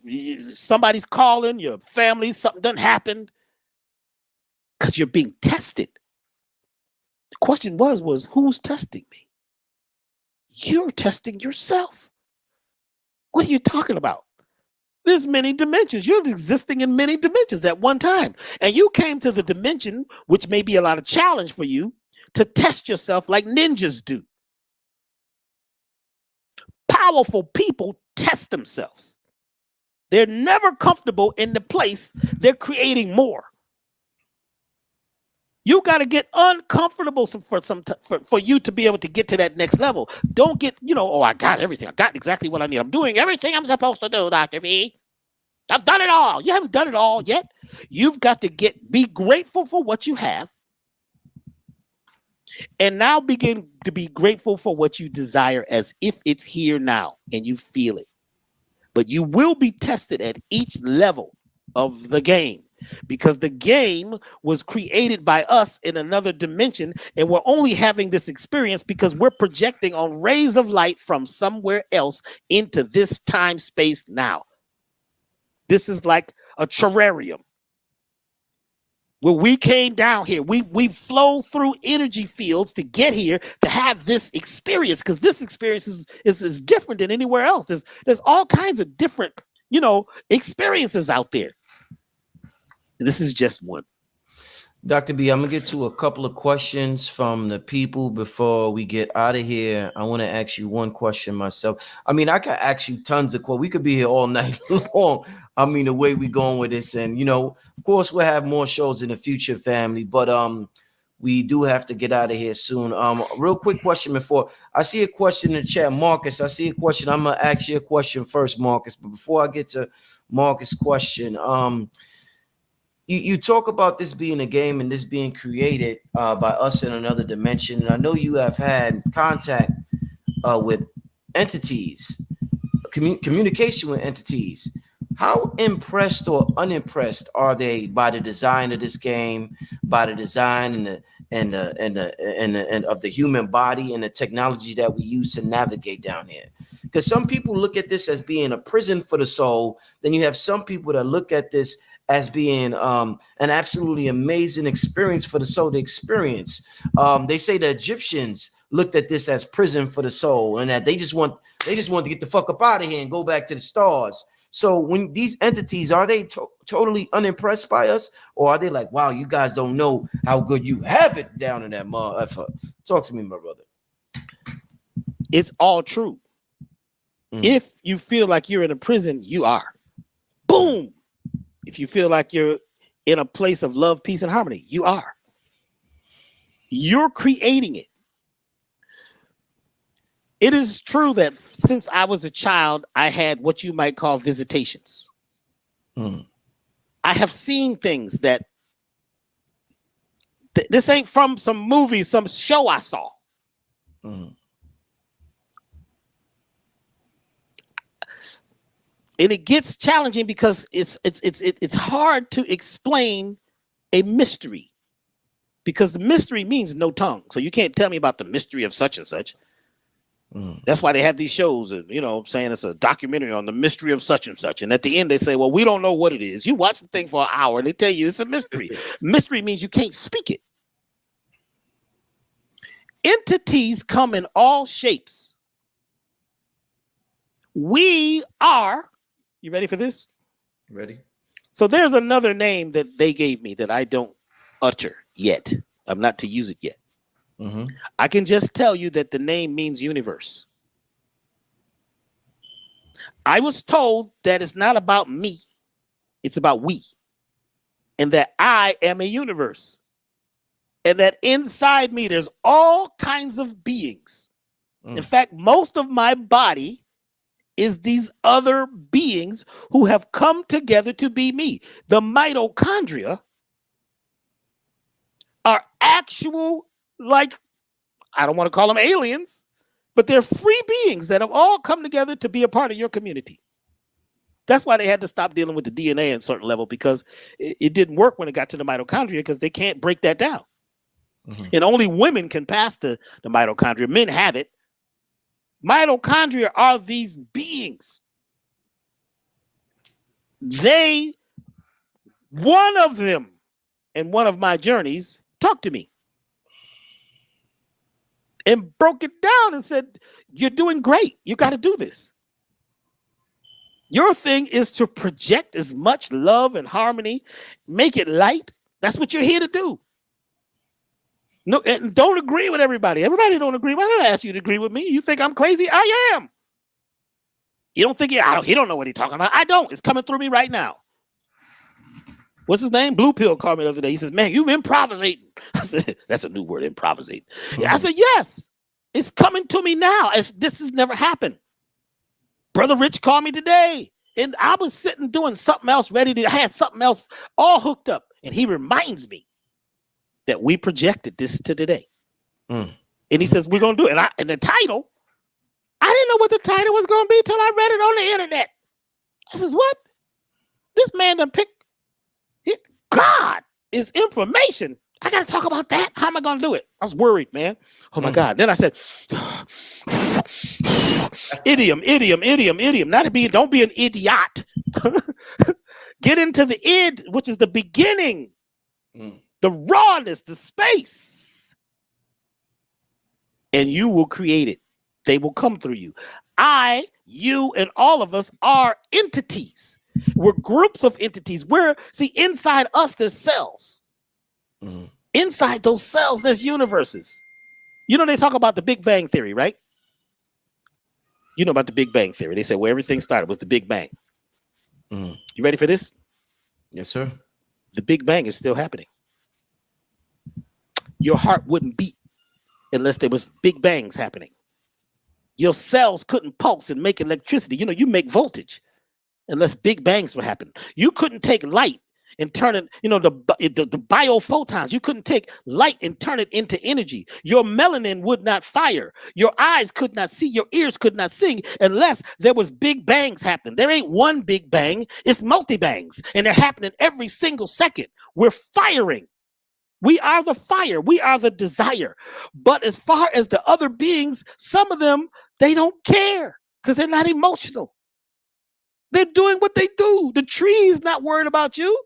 somebody's calling, your family, something done happened, because you're being tested. The question was who's testing me? You're testing yourself. What are you talking about? There's many dimensions. You're existing in many dimensions at one time. And you came to the dimension, which may be a lot of challenge for you, to test yourself like ninjas do. Powerful people test themselves. They're never comfortable in the place. They're creating more. You got to get uncomfortable for you to be able to get to that next level. Don't get, I got everything. I got exactly what I need. I'm doing everything I'm supposed to do, Dr. B. I've done it all. You haven't done it all yet. You've got to be grateful for what you have. And now begin to be grateful for what you desire as if it's here now and you feel it. But you will be tested at each level of the game because the game was created by us in another dimension. And we're only having this experience because we're projecting on rays of light from somewhere else into this time space now. This is like a terrarium where we came down here. We flow through energy fields to get here to have this experience because this experience is different than anywhere else. There's all kinds of different, experiences out there. This is just one. Dr. B, I'm going to get to a couple of questions from the people before we get out of here. I want to ask you one question myself. I mean, I could ask you tons of questions. We could be here all night long. I mean, the way we going with this, and of course, we'll have more shows in the future, family. But we do have to get out of here soon. Real quick question before I see a question in the chat, Marcus. I see a question. I'm gonna ask you a question first, Marcus. But before I get to Marcus' question, you talk about this being a game and this being created by us in another dimension. And I know you have had contact with entities, communication with entities. How impressed or unimpressed are they by the design of this game, by the design and of the human body and the technology that we use to navigate down here? Because some people look at this as being a prison for the soul. Then you have some people that look at this as being an absolutely amazing experience for the soul to experience. They say the Egyptians looked at this as prison for the soul, and that they just want to get the fuck up out of here and go back to the stars. So when these entities, are they totally unimpressed by us, or are they like, wow, you guys don't know how good you have it down in that motherfucker? Talk to me, my brother. It's all true. If you feel like you're in a prison, you are. Boom. if you feel like you're in a place of love, peace, and harmony. You are. You're creating it. It is true that since I was a child, I had what you might call visitations. I have seen things that this ain't from some movie, some show I saw. And it gets challenging because it's hard to explain a mystery, because the mystery means no tongue. So you can't tell me about the mystery of such and such. That's why they have these shows, you know, saying it's a documentary on the mystery of such and such. And at the end, they say, well, we don't know what it is. You watch the thing for an hour and they tell you it's a mystery. Mystery means you can't speak it. Entities come in all shapes. We are, you ready for this? Ready. So there's another name that they gave me that I don't utter yet. I'm not to use it yet. I can just tell you that the name means universe. I was told that it's not about me, it's about we, and that I am a universe, and that inside me there's all kinds of beings. In fact, most of my body is these other beings who have come together to be me. The mitochondria are actual, like, I don't want to call them aliens, but they're free beings that have all come together to be a part of your community. That's why they had to stop dealing with the DNA at a certain level, because it didn't work when it got to the mitochondria, because they can't break that down. And only women can pass the mitochondria. Men have it. Mitochondria are these beings. One of them in one of my journeys talked to me and broke it down and said, you're doing great. You got to do this. Your thing is to project as much love and harmony, make it light. That's what you're here to do. No, and don't agree with everybody. Everybody don't agree. Why did I ask you to agree with me? You think I'm crazy? I am. You don't think he don't know what he's talking about? I don't. It's coming through me right now. What's his name? Blue Pill called me the other day. He says, man, you improvisating. I said, that's a new word, improvisate. Yeah, I said, yes, it's coming to me now. This has never happened. Brother Rich called me today, and I was sitting doing something else I had something else all hooked up. And he reminds me that we projected this to today. And he says, we're going to do it. And the title, I didn't know what the title was going to be till I read it on the internet. I said, what? This man done picked it. God is information. I got to talk about that. How am I going to do it? I was worried, man. Oh my God. Then I said, idiom. Don't be an idiot. Get into the id, which is the beginning, the rawness, the space. And you will create it. They will come through you. You, and all of us are entities. We're groups of entities. Inside us, there's cells. Inside those cells, there's universes. You know, they talk about the Big Bang Theory, right? You know about the Big Bang Theory. They say where everything started was the Big Bang. You ready for this? Yes, sir. The Big Bang is still happening. Your heart wouldn't beat unless there was Big Bangs happening. Your cells couldn't pulse and make electricity. You know, you make voltage unless Big Bangs were happening. You couldn't take light and turn it, you know, the biophotons. You couldn't take light and turn it into energy. Your melanin would not fire. Your eyes could not see. Your ears could not sing unless there was Big Bangs happening. There ain't one Big Bang. It's multi-bangs. And they're happening every single second. We're firing. We are the fire. We are the desire. But as far as the other beings, some of them, they don't care because they're not emotional. They're doing what they do. The tree is not worried about you.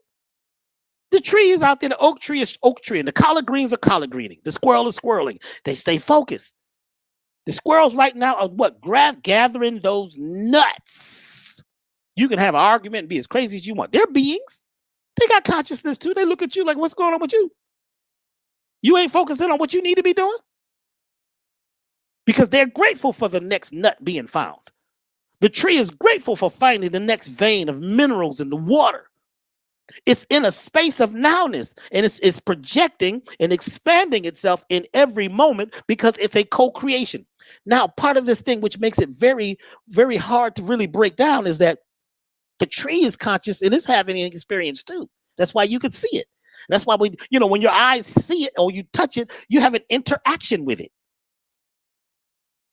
The tree is out there. The oak tree is oak tree. And the collard greens are collard greening. The squirrel is squirreling. They stay focused. The squirrels right now are what? Gathering those nuts. You can have an argument and be as crazy as you want. They're beings. They got consciousness too. They look at you like, what's going on with you? You ain't focused in on what you need to be doing? Because they're grateful for the next nut being found. The tree is grateful for finding the next vein of minerals in the water. It's in a space of nowness, and it's projecting and expanding itself in every moment because it's a co-creation. Now, part of this thing, which makes it very, very hard to really break down, is that the tree is conscious and it's having an experience too. That's why you can see it. That's why when your eyes see it or you touch it, you have an interaction with it.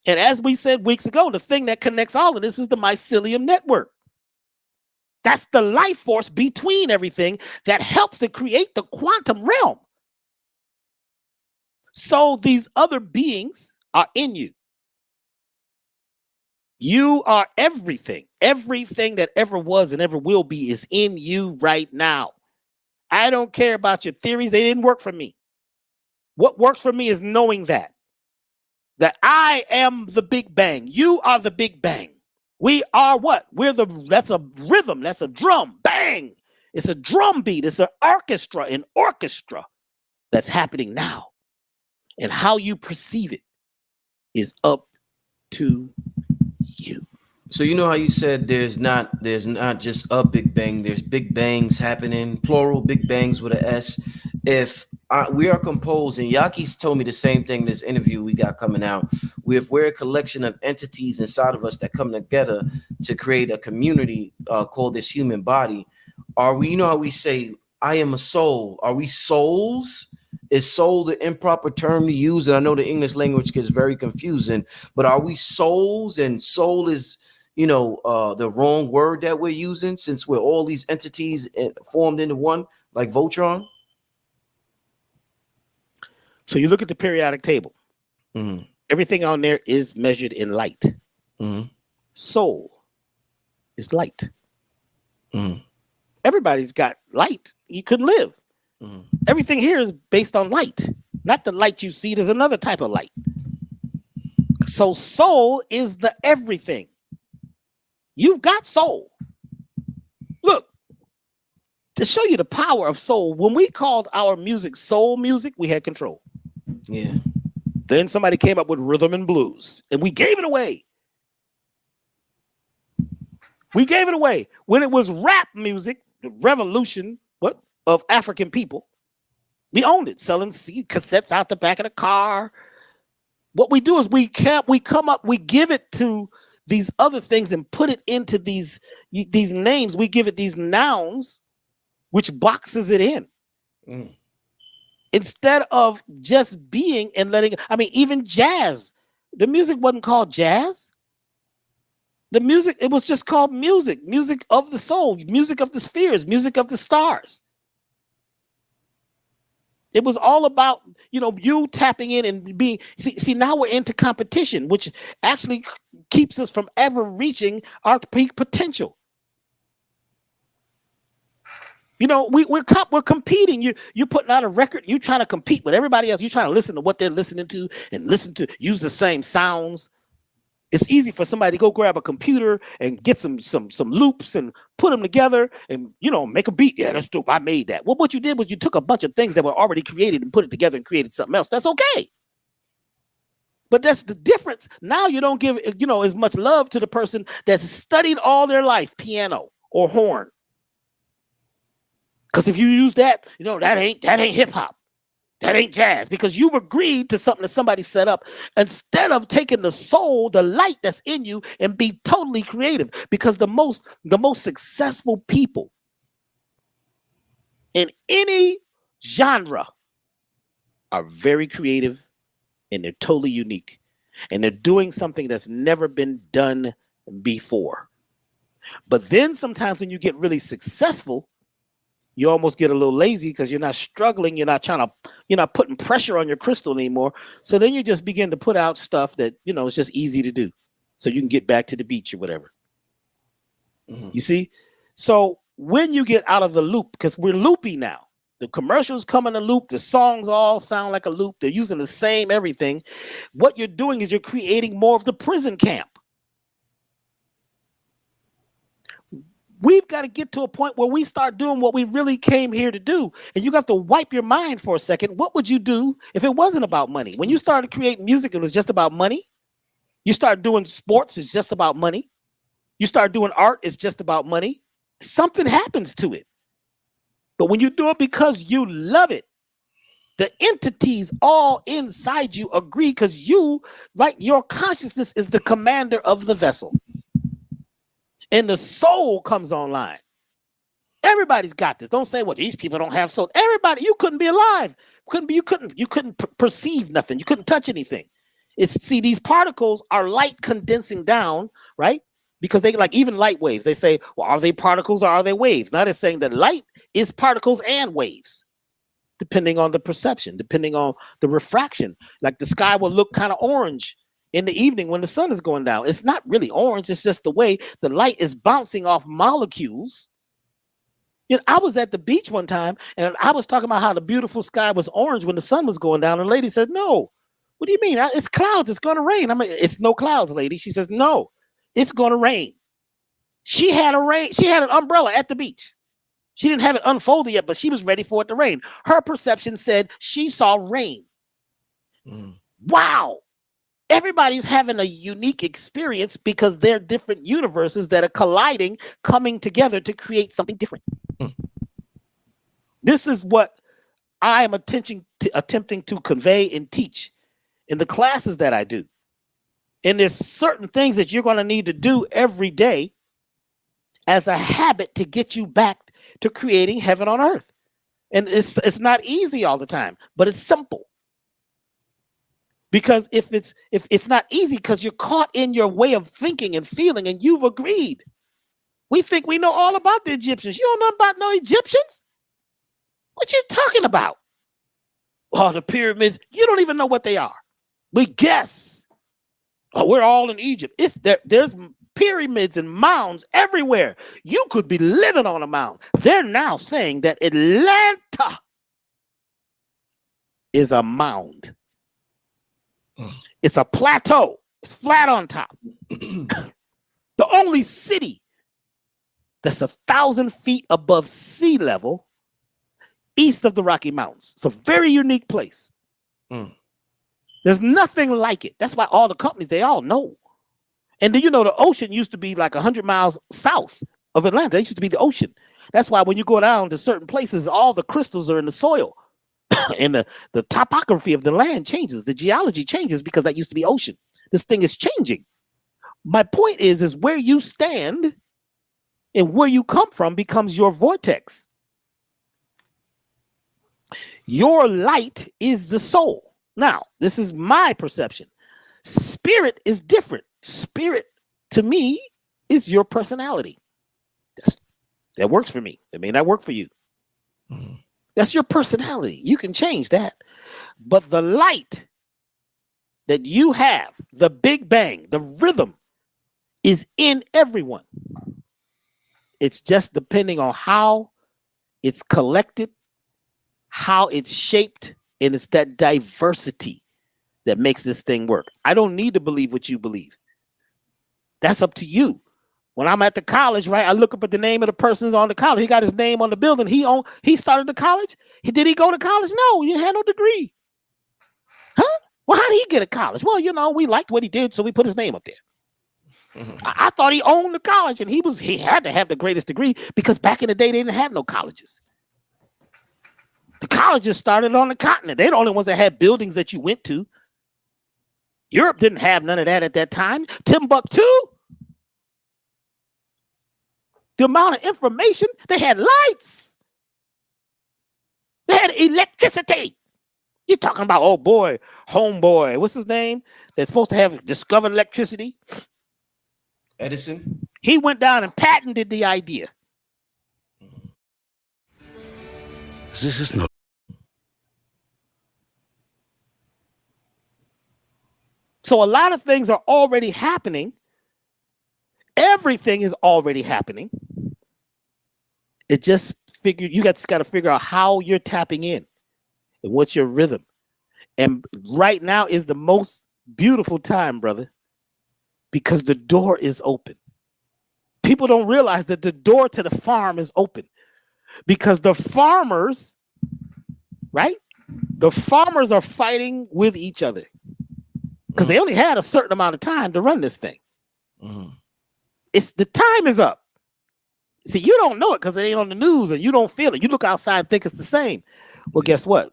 And as we said weeks ago, the thing that connects all of this is the mycelium network. That's the life force between everything that helps to create the quantum realm. So these other beings are in you. You are everything. Everything that ever was and ever will be is in you right now. I don't care about your theories. They didn't work for me. What works for me is knowing that I am the Big Bang. You are the Big Bang. We are what? That's a rhythm. That's a drum. Bang. It's a drum beat. It's an orchestra that's happening now. And how you perceive it is up to you. So you know how you said there's not just a Big Bang, there's Big Bangs happening, plural Big Bangs with an S. If we are composed, and Yaki's told me the same thing in this interview we got coming out, if we're a collection of entities inside of us that come together to create a community called this human body, are we, you know how we say, I am a soul, are we souls? Is soul the improper term to use? And I know the English language gets very confusing, but are we souls? And soul is, the wrong word that we're using since we're all these entities formed into one, like Voltron? So you look at the periodic table. Mm-hmm. Everything on there is measured in light. Mm-hmm. Soul is light. Mm-hmm. Everybody's got light. You couldn't live. Mm-hmm. Everything here is based on light. Not the light you see. There's another type of light. So soul is the everything. You've got soul. Look, to show you the power of soul, when we called our music soul music, we had control. Yeah. Then somebody came up with rhythm and blues, and we gave it away. We gave it away. When it was rap music, the revolution of African people, we owned it, selling cassettes out the back of the car. What we do is we give it to these other things and put it into these names. We give it these nouns, which boxes it in. Mm. Instead of just being and letting, even jazz, the music wasn't called jazz. The music, it was just called music of the soul, music of the spheres, music of the stars. It was all about, you tapping in and being, see, now we're into competition, which actually keeps us from ever reaching our peak potential. We're competing. You're putting out a record. You're trying to compete with everybody else. You're trying to listen to what they're listening to and use the same sounds. It's easy for somebody to go grab a computer and get some loops and put them together and, make a beat. Yeah, that's dope. I made that. Well, what you did was you took a bunch of things that were already created and put it together and created something else. That's okay. But that's the difference. Now you don't give, as much love to the person that's studied all their life piano or horn. Because if you use that, that ain't hip hop. That ain't jazz, because you've agreed to something that somebody set up instead of taking the soul, the light that's in you, and be totally creative. Because the most successful people in any genre are very creative, and they're totally unique, and they're doing something that's never been done before. But then sometimes when you get really successful, you almost get a little lazy because you're not struggling. You're not putting pressure on your crystal anymore. So then you just begin to put out stuff that, it's just easy to do. So you can get back to the beach or whatever. Mm-hmm. You see? So when you get out of the loop, because we're loopy now, the commercials come in a loop. The songs all sound like a loop. They're using the same everything. What you're doing is you're creating more of the prison camp. We've got to get to a point where we start doing what we really came here to do. And you have to wipe your mind for a second. What would you do if it wasn't about money? When you started creating music, it was just about money. You start doing sports, it's just about money. You start doing art, it's just about money. Something happens to it. But when you do it because you love it, the entities all inside you agree because you, like your consciousness is the commander of the vessel. And the soul comes online. Everybody's got this. Don't say, well, these people don't have soul. Everybody, you couldn't be alive. You couldn't perceive nothing. You couldn't touch anything. See, these particles are light condensing down, right? Because they like even light waves. They say, well, are they particles or are they waves? Now they're saying that light is particles and waves, depending on the perception, depending on the refraction. Like the sky will look kind of orange in the evening when the sun is going down. It's not really orange. It's just the way the light is bouncing off molecules. You know, I was at the beach one time and I was talking about how the beautiful sky was orange when the sun was going down. And the lady said, no, what do you mean? It's clouds. It's going to rain. I'm like, it's no clouds, lady. She says, no, it's going to rain. She had an umbrella at the beach. She didn't have it unfolded yet, but she was ready for it to rain. Her perception said she saw rain. Wow. Everybody's having a unique experience because they're different universes that are colliding, coming together to create something different. This is what I am attempting to convey and teach in the classes that I do. And there's certain things that you're going to need to do every day as a habit to get you back to creating heaven on earth. And it's not easy all the time, but it's simple. Because if it's not easy because you're caught in your way of thinking and feeling and you've agreed. We think we know all about the Egyptians. You don't know about no Egyptians? What you talking about? Oh, the pyramids. You don't even know what they are. We guess. Oh, we're all in Egypt. There's pyramids and mounds everywhere. You could be living on a mound. They're now saying that Atlanta is a mound. It's a plateau. It's flat on top. The only city that's 1,000 feet above sea level east of the Rocky Mountains. It's a very unique place. There's nothing like it. That's why all the companies, they all know. And then, you know, the ocean used to be like 100 miles south of Atlanta. It used to be the ocean. That's why when you go down to certain places, all the crystals are in the soil. And the topography of the land changes. The geology changes because that used to be ocean. This thing is changing. My point is where you stand and where you come from becomes your vortex. Your light is the soul. Now, this is my perception. Spirit is different. Spirit, to me, is your personality. That works for me. It may not work for you. That's your personality. You can change that. But the light that you have, the Big Bang, the rhythm, is in everyone. It's just depending on how it's collected, how it's shaped, and it's that diversity that makes this thing work. I don't need to believe what you believe. That's up to you. When I'm at the college, right, I look up at the name of the person who's on the college. He got his name on the building. He started the college. Did he go to college? No, he had no degree. Huh? Well, how did he get to college? Well, you know, we liked what he did, so we put his name up there. I thought he owned the college, and he had to have the greatest degree because back in the day, they didn't have no colleges. The colleges started on the continent. They're the only ones that had buildings that you went to. Europe didn't have none of that at that time. Timbuktu, the amount of information, they had lights. They had electricity. You're talking about, oh boy, homeboy, what's his name? They're supposed to have discovered electricity. Edison. He went down and patented the idea. This is not. So a lot of things are already happening. Everything is already happening. It just you got to figure out how you're tapping in and what's your rhythm. And right now is the most beautiful time, brother, because the door is open. People don't realize that the door to the farm is open because the farmers, right? The farmers are fighting with each other because they only had a certain amount of time to run this thing. It's the time is up. See, you don't know it because it ain't on the news and you don't feel it. You look outside and think it's the same. Well, guess what?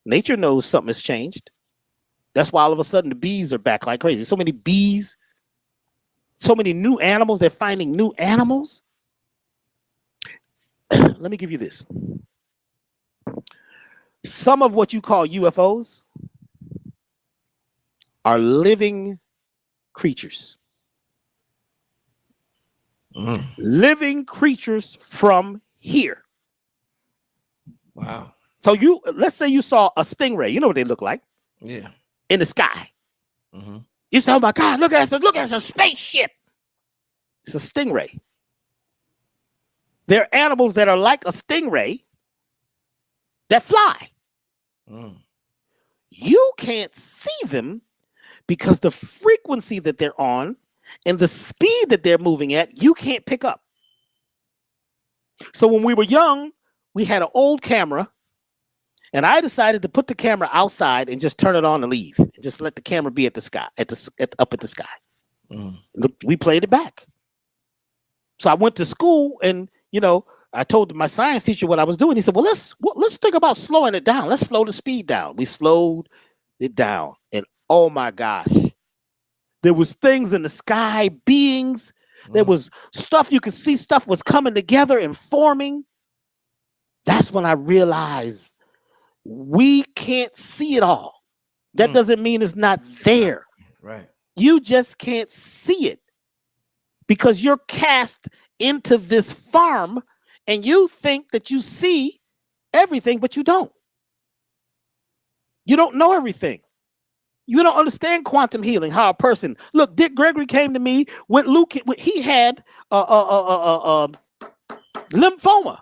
Nature knows something has changed. That's why all of a sudden the bees are back like crazy. So many bees, so many new animals. They're finding new animals. Let me give you this. Some of what you call UFOs are living creatures. Living creatures from here. Wow. So let's say you saw a stingray. You know what they look like? Yeah. In the sky. You say, oh my God, look at it's a spaceship. It's a stingray. There are animals that are like a stingray that fly. You can't see them because the frequency that they're on and the speed that they're moving at, you can't pick up. So when we were young, we had an old camera, and I decided to put the camera outside and just turn it on and leave, and just let the camera be at the sky, up at the sky. Look, we played it back. So I went to school, and I told my science teacher what I was doing. He said, "Well, let's think about slowing it down. Let's slow the speed down." We slowed it down, and oh my gosh, there was things in the sky, beings. There was stuff you could see. Stuff was coming together and forming. That's when I realized we can't see it all. That doesn't mean it's not there. Right. You just can't see it because you're cast into this farm and you think that you see everything, but you don't. You don't know everything. You don't understand quantum healing, how a person, look, Dick Gregory came to me with he had lymphoma.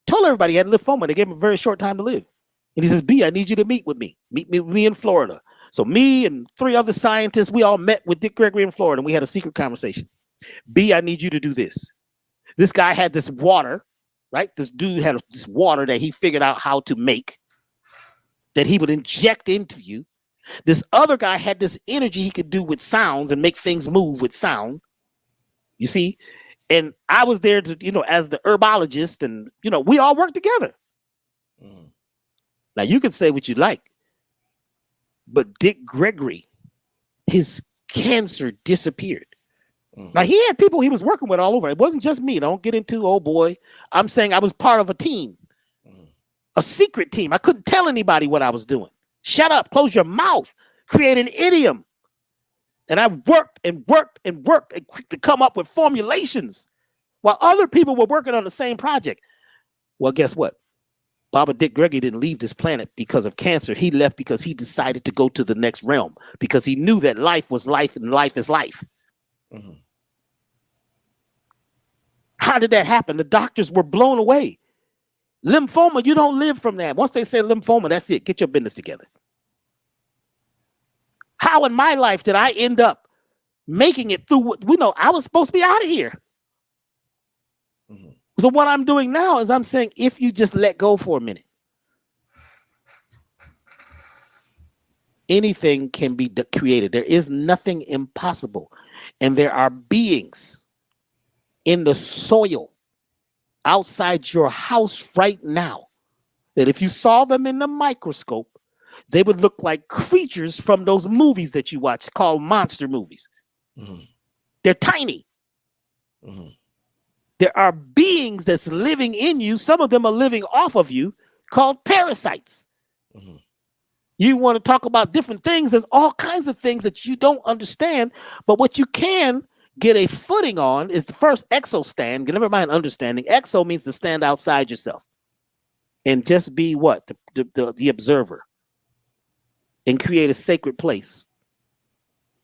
Told everybody he had lymphoma. They gave him a very short time to live. And he says, B, I need you to meet with me. Meet me with me in Florida. So me and 3 other scientists, we all met with Dick Gregory in Florida, and we had a secret conversation. B, I need you to do this. This guy had this water, right? This dude had this water that he figured out how to make, that he would inject into you. This other guy had this energy he could do with sounds and make things move with sound. You see? And I was there to, as the herbologist, and, we all worked together. Now, you can say what you like, but Dick Gregory, his cancer disappeared. Now, he had people he was working with all over. It wasn't just me. Don't get into, oh boy. I'm saying I was part of a team, a secret team. I couldn't tell anybody what I was doing. Shut up, close your mouth, create an idiom. And I worked and worked and worked to come up with formulations while other people were working on the same project. Well, guess what? Baba Dick Gregory didn't leave this planet because of cancer. He left because he decided to go to the next realm because he knew that life was life and life is life. How did that happen? The doctors were blown away. Lymphoma, you don't live from that. Once they say lymphoma, that's it. Get your business together. How in my life did I end up making it through? I was supposed to be out of here. So what I'm doing now is I'm saying, if you just let go for a minute, anything can be created. There is nothing impossible. And there are beings in the soil outside your house right now that if you saw them in the microscope, they would look like creatures from those movies that you watch called monster movies. They're tiny. There are beings that's living in you. Some of them are living off of you, called parasites. You want to talk about different things. There's all kinds of things that you don't understand. But what you can get a footing on is the first exo stand. Never mind understanding. Exo means to stand outside yourself and just be what? The observer, and create a sacred place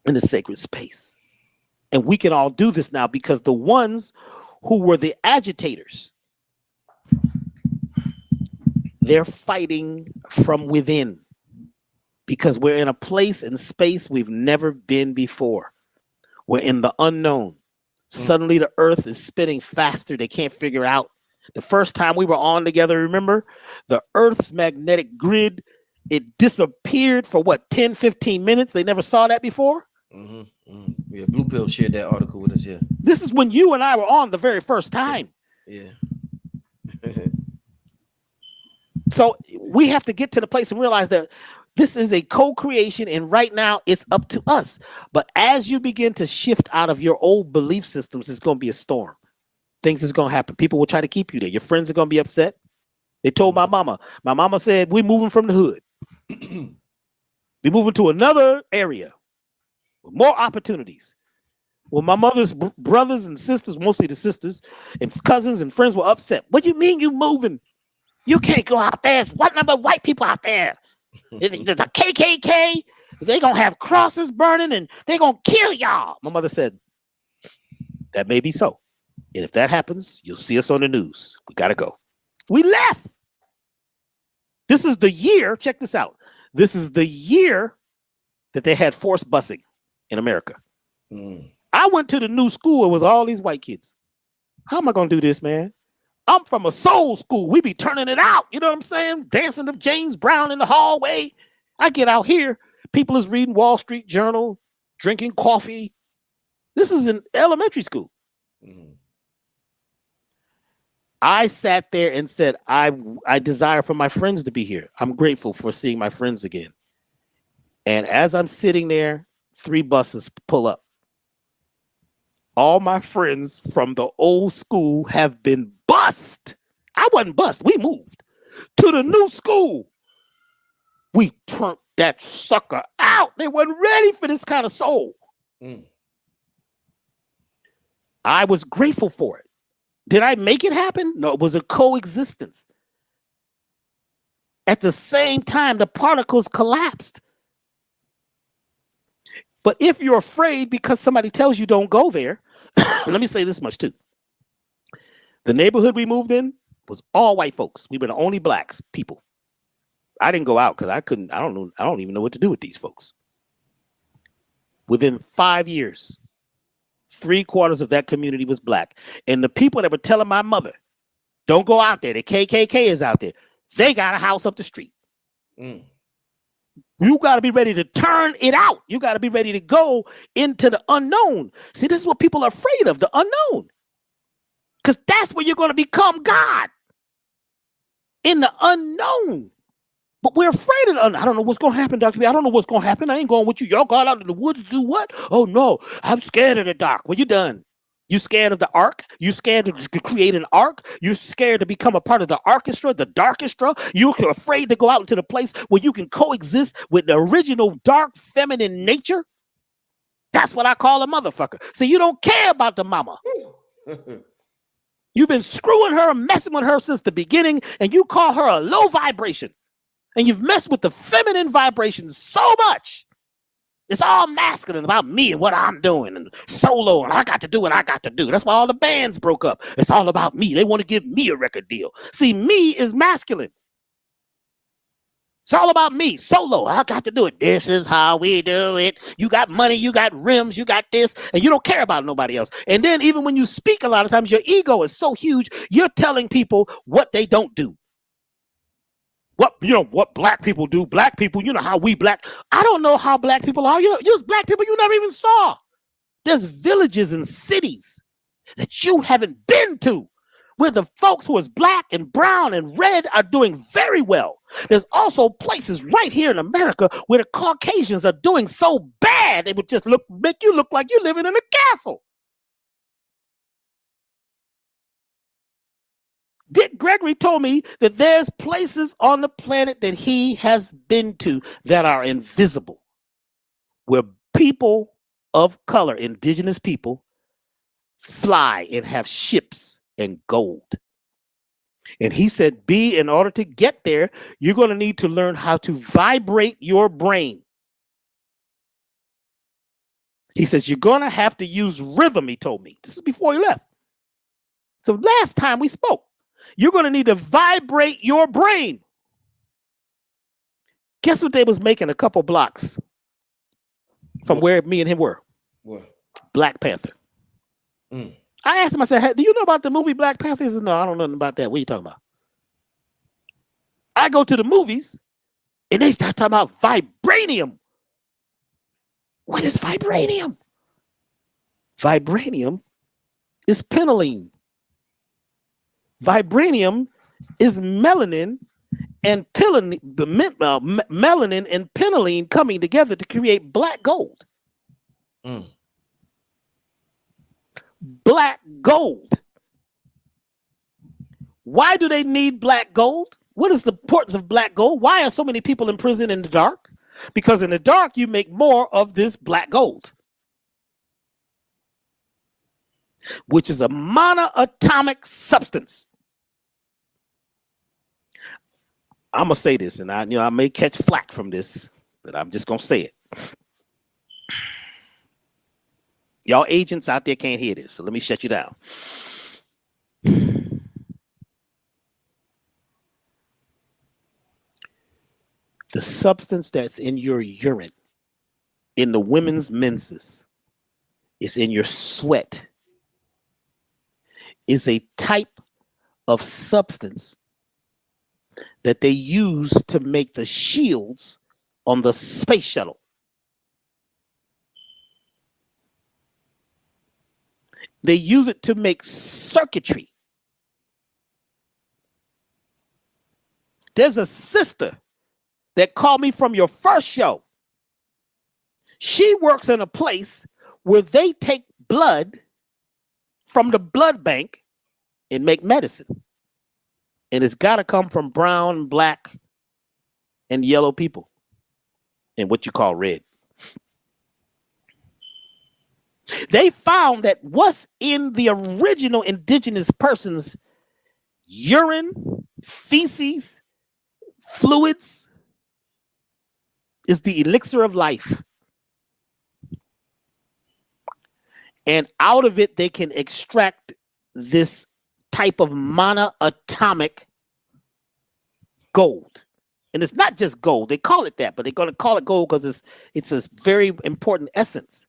in a sacred space. And we can all do this now because the ones who were the agitators, they're fighting from within because we're in a place and space we've never been before. We're in the unknown. Suddenly the earth is spinning faster. They can't figure out. The first time we were on together, remember? The earth's magnetic grid, it disappeared for 10, 15 minutes. They never saw that before. Yeah, Blue Pill shared that article with us. Yeah. This is when you and I were on the very first time. Yeah. So we have to get to the place and realize that this is a co-creation, and right now it's up to us. But as you begin to shift out of your old belief systems, it's going to be a storm. Things is going to happen. People will try to keep you there. Your friends are going to be upset. They told my mama. My mama said, we're moving from the hood. We're moving to another area with more opportunities. Well, my mother's brothers and sisters, mostly the sisters, and cousins and friends were upset. What do you mean you moving? You can't go out there. What number of white people out there? The KKK, they going to have crosses burning and they going to kill y'all. My mother said, that may be so. And if that happens, you'll see us on the news. We got to go. We left. This is the year. Check this out. This is the year that they had forced busing in America. I went to the new school. It was all these white kids. How am I going to do this, man? I'm from a soul school. We be turning it out. You know what I'm saying? Dancing to James Brown in the hallway. I get out here. People is reading Wall Street Journal, drinking coffee. This is in elementary school. I sat there and said, I desire for my friends to be here. I'm grateful for seeing my friends again. And as I'm sitting there, 3 buses pull up. All my friends from the old school have been bussed. I wasn't bussed. We moved to the new school. We turned that sucker out. They weren't ready for this kind of soul. I was grateful for it. Did I make it happen? No, it was a coexistence. At the same time, the particles collapsed. But if you're afraid because somebody tells you don't go there, let me say this much too. The neighborhood we moved in was all white folks. We were the only blacks people. I didn't go out because I don't even know what to do with these folks. Within 5 years, 3/4 of that community was black. And the people that were telling my mother, don't go out there, the KKK is out there, they got a house up the street. You got to be ready to turn it out. You got to be ready to go into the unknown. See, this is what people are afraid of, the unknown. Because that's where you're going to become God. In the unknown. But we're afraid of the unknown. I don't know what's going to happen, Dr. B. I don't know what's going to happen. I ain't going with you. Y'all got out in the woods to do what? Oh, no. I'm scared of the dark. Well, you done. You scared of the ark? You scared to create an ark? You scared to become a part of the orchestra, the darkestra? You're afraid to go out into the place where you can coexist with the original dark feminine nature? That's what I call a motherfucker. See, you don't care about the mama. You've been screwing her, messing with her since the beginning, and you call her a low vibration. And you've messed with the feminine vibrations so much. It's all masculine about me and what I'm doing and solo and I got to do what I got to do. That's why all the bands broke up. It's all about me. They want to give me a record deal. See, me is masculine. It's all about me, solo. I got to do it. This is how we do it. You got money, you got rims, you got this, and you don't care about nobody else. And then even when you speak, a lot of times your ego is so huge, you're telling people what they don't do. What black people do. Black people, you know how we black. I don't know how black people are. You're black people you never even saw. There's villages and cities that you haven't been to where the folks who is black and brown and red are doing very well. There's also places right here in America where the Caucasians are doing so bad it would just make you look like you're living in a castle. Dick Gregory told me that there's places on the planet that he has been to that are invisible, where people of color, indigenous people, fly and have ships and gold. And he said, in order to get there, you're going to need to learn how to vibrate your brain. He says, you're going to have to use rhythm, he told me. This is before he left. So last time we spoke, you're going to need to vibrate your brain. Guess what they was making a couple blocks from where me and him were? What? Black Panther. I asked him, I said, hey, do you know about the movie Black Panther? He said, no, I don't know nothing about that. What are you talking about? I go to the movies and they start talking about vibranium. What is vibranium? Vibranium is phenylene. Vibranium is melanin and melanin and phenylene coming together to create black gold. Black gold. Why do they need black gold? What is the importance of black gold? Why are so many people in prison in the dark? Because in the dark, you make more of this black gold, which is a monoatomic substance. I'm going to say this, and I may catch flack from this, but I'm just going to say it. Y'all agents out there can't hear this, so let me shut you down. The substance that's in your urine, in the women's menses, is in your sweat, is a type of substance that they use to make the shields on the space shuttle. They use it to make circuitry. There's a sister that called me from your first show. She works in a place where they take blood from the blood bank and make medicine. And it's got to come from brown, black, and yellow people and what you call red. They found that what's in the original indigenous person's urine, feces, fluids is the elixir of life. And out of it, they can extract this type of monoatomic gold. And it's not just gold. They call it that, but they're going to call it gold because it's a very important essence.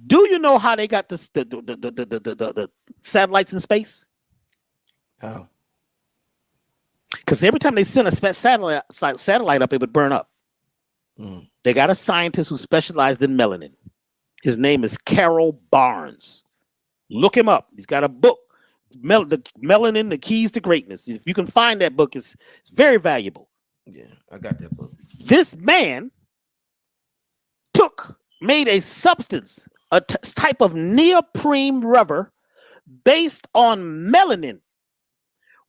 Do you know how they got this, the satellites in space? How? Because every time they send a satellite up, it would burn up. They got a scientist who specialized in melanin. His name is Carol Barnes. Look him up. He's got a book, the Melanin, The Keys to Greatness. If you can find that book, it's very valuable. Yeah, I got that book. This man made a substance, a type of neoprene rubber based on melanin,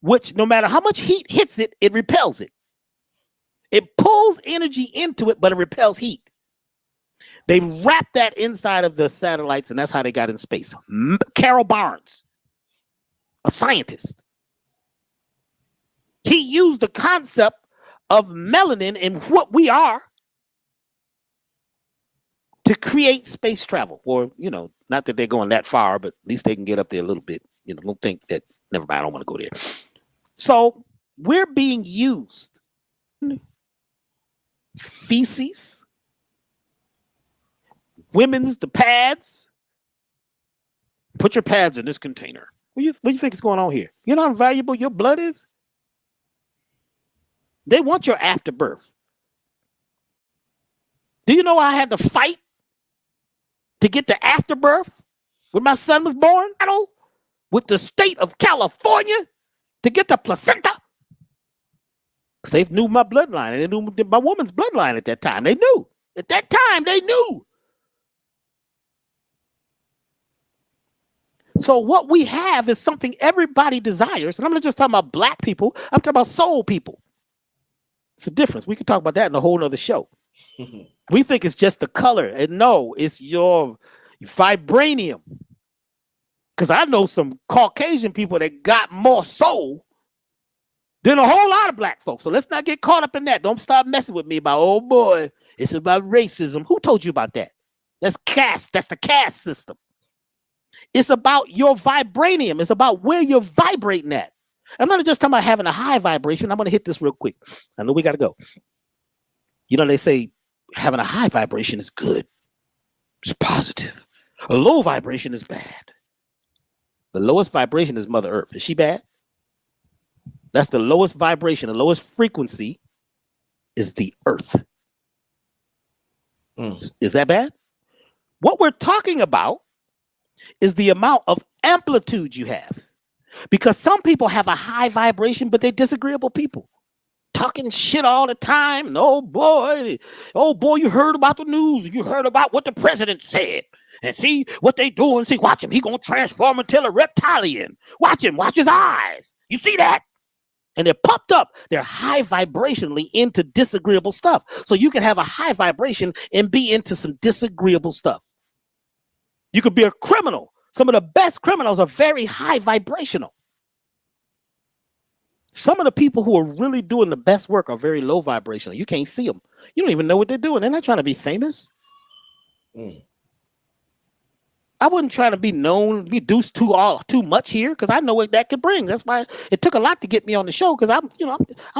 which no matter how much heat hits it, it repels it. It pulls energy into it, but it repels heat. They wrap that inside of the satellites, and that's how they got in space. Carol Barnes, a scientist. He used the concept of melanin and what we are to create space travel. Or, not that they're going that far, but at least they can get up there a little bit. Don't think that, never mind, I don't want to go there. So we're being used. Feces, the pads. Put your pads in this container. What do you think is going on here? You know how valuable your blood is? They want your afterbirth. Do you know I had to fight to get the afterbirth when my son was born? With the state of California to get the placenta. Because they knew my bloodline and they knew my woman's bloodline at that time. They knew. At that time, they knew. So what we have is something everybody desires. And I'm not just talking about black people. I'm talking about soul people. It's a difference. We can talk about that in a whole nother show. We think it's just the color. And no, it's your vibranium. Because I know some Caucasian people that got more soul than a whole lot of black folks. So let's not get caught up in that. Don't start messing with me about, oh boy, it's about racism. Who told you about that? That's caste. That's the caste system. It's about your vibranium. It's about where you're vibrating at. I'm not just talking about having a high vibration. I'm going to hit this real quick. I know we got to go. They say having a high vibration is good. It's positive. A low vibration is bad. The lowest vibration is Mother Earth. Is she bad? That's the lowest vibration. The lowest frequency is the earth. Is that bad? What we're talking about is the amount of amplitude you have. Because some people have a high vibration, but they're disagreeable people. Talking shit all the time. And, oh boy, you heard about the news. You heard about what the president said. And see what they doing. See, watch him. He gonna transform into a reptilian. Watch him. Watch his eyes. You see that? And they're pumped up. They're high vibrationally into disagreeable stuff. So you can have a high vibration and be into some disagreeable stuff. You could be a criminal. Some of the best criminals are very high vibrational. Some of the people who are really doing the best work are very low vibrational. You can't see them. You don't even know what they're doing. They're not trying to be famous. I wasn't trying to be known, be deuced too much here, because I know what that could bring. That's why it took a lot to get me on the show, because I'm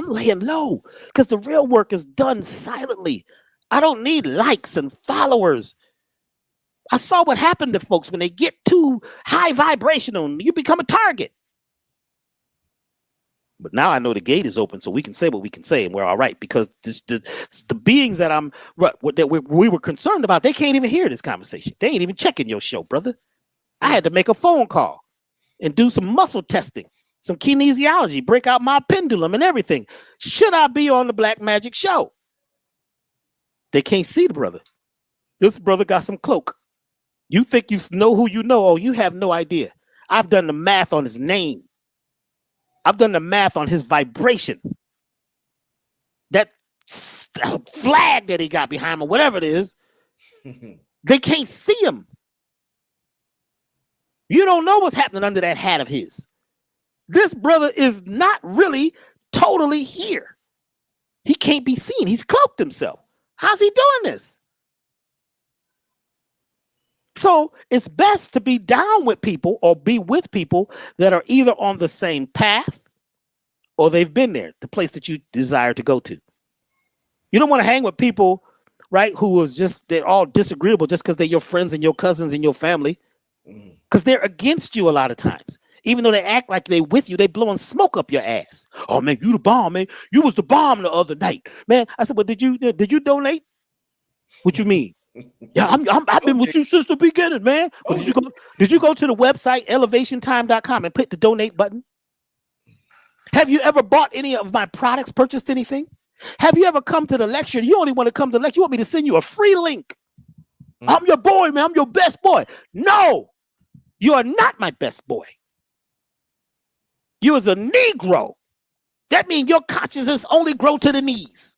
laying low, because the real work is done silently. I don't need likes and followers. I saw what happened to folks when they get too high vibrational. You become a target. But now I know the gate is open, so we can say what we can say, and we're all right. Because the beings that we were concerned about, they can't even hear this conversation. They ain't even checking your show, brother. I had to make a phone call and do some muscle testing, some kinesiology, break out my pendulum and everything. Should I be on the Black Magic Show? They can't see the brother. This brother got some cloak. You think you know who you know? Oh, you have no idea. I've done the math on his name. I've done the math on his vibration. That flag that he got behind him, whatever it is, they can't see him. You don't know what's happening under that hat of his. This brother is not really totally here. He can't be seen. He's cloaked himself. How's he doing this? So it's best to be down with people or be with people that are either on the same path or they've been there, the place that you desire to go to. You don't want to hang with people, right, they're all disagreeable just because they're your friends and your cousins and your family, because they're against you a lot of times. Even though they act like they with you, they blowing smoke up your ass. Oh, man, you the bomb, man. You was the bomb the other night. Man, I said, well, did you donate? What you mean? Yeah, I've been with you since the beginning, man. But did you go to the website elevationtime.com and hit the donate button? Have you ever bought any of my products, purchased anything? Have you ever come to the lecture? You only want to come to the lecture. You want me to send you a free link. I'm your boy, man. I'm your best boy. No, you are not my best boy. You as a Negro. That means your consciousness only grow to the knees.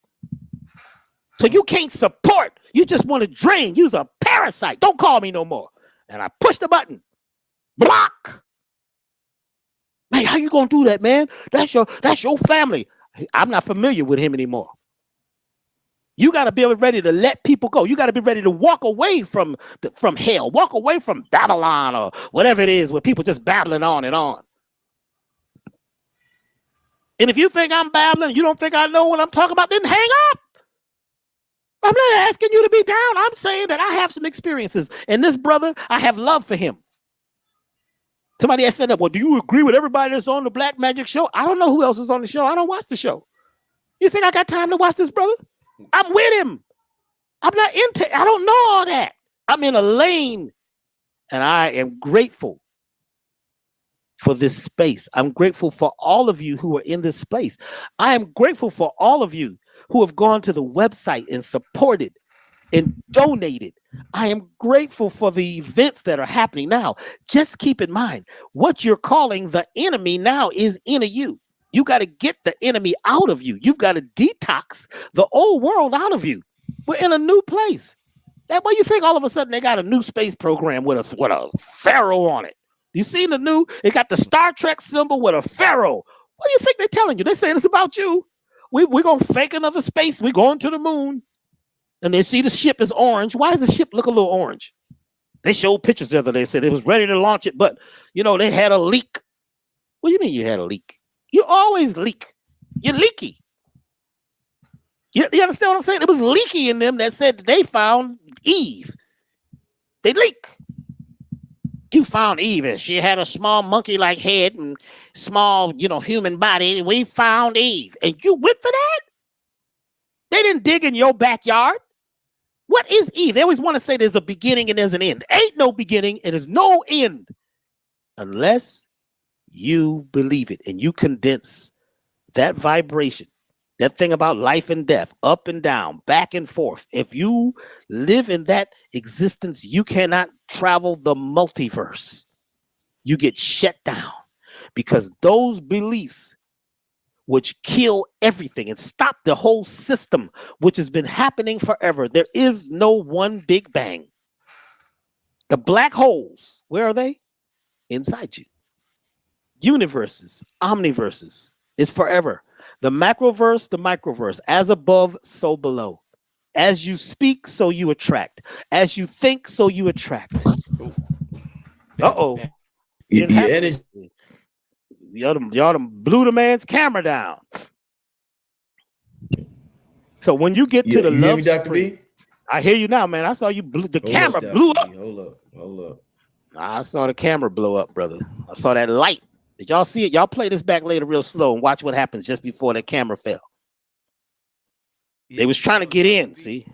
So you can't support. You just want to drain. You's a parasite. Don't call me no more. And I push the button. Block. Man, how you gonna do that, man? That's your family. I'm not familiar with him anymore. You got to be ready to let people go. You got to be ready to walk away from hell. Walk away from Babylon or whatever it is where people just babbling on and on. And if you think I'm babbling, you don't think I know what I'm talking about, then hang up. I'm not asking you to be down. I'm saying that I have some experiences. And this brother, I have love for him. Somebody has said that, well, do you agree with everybody that's on the Black Magic Show? I don't know who else is on the show. I don't watch the show. You think I got time to watch this, brother? I'm with him. I don't know all that. I'm in a lane. And I am grateful for this space. I'm grateful for all of you who are in this space. I am grateful for all of you who have gone to the website and supported and donated. I am grateful for the events that are happening now. Just keep in mind, what you're calling the enemy now is in you. You got to get the enemy out of you. You've got to detox the old world out of you. We're in a new place. That way you think all of a sudden they got a new space program with a pharaoh on it. You seen it got the Star Trek symbol with a pharaoh. What do you think they're telling you? They're saying it's about you. We're going to fake another space. We're going to the moon. And they see the ship is orange. Why does the ship look a little orange? They showed pictures the other day. Said it was ready to launch it, but, they had a leak. What do you mean you had a leak? You always leak. You're leaky. You understand what I'm saying? It was leaky in them that said that they found Eve. They leak. You found Eve, and she had a small monkey-like head and small, human body. We found Eve, and you went for that? They didn't dig in your backyard. What is Eve? They always want to say there's a beginning and there's an end. Ain't no beginning and there's no end unless you believe it and you condense that vibration, that thing about life and death, up and down, back and forth. If you live in that existence, you cannot travel the multiverse. You get shut down because those beliefs which kill everything and stop the whole system, which has been happening forever. There is no one big bang. The black holes, where are they? Inside you. Universes, omniverses, is forever. The macroverse, the microverse, as above, so below. As you speak, so you attract. As you think, so you attract. Uh-oh. Your energy. Y'all done blew the man's camera down. So when you get to the you love hear me, Dr. spring, B? I hear you now, man. I saw you the camera Dr. blew B. up. Hold up. I saw the camera blow up, brother. I saw that light. Did y'all see it? Y'all play this back later real slow and watch what happens just before the camera fell. They was trying to get in, see?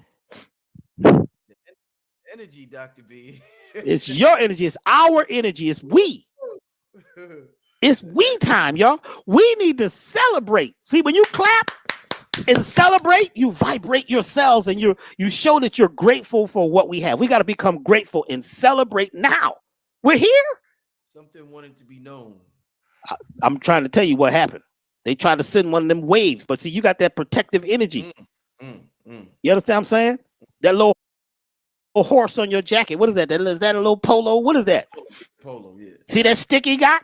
Energy, Dr. B. It's your energy. It's our energy. It's we. It's we time, y'all. We need to celebrate. See, when you clap and celebrate, you vibrate your cells and you show that you're grateful for what we have. We got to become grateful and celebrate now. We're here. Something wanted to be known. I'm trying to tell you what happened. They tried to send one of them waves, but see, you got that protective energy. You understand what I'm saying? That little horse on your jacket. What is that? Is that a little polo? What is that? Polo, yeah. See that stick he got?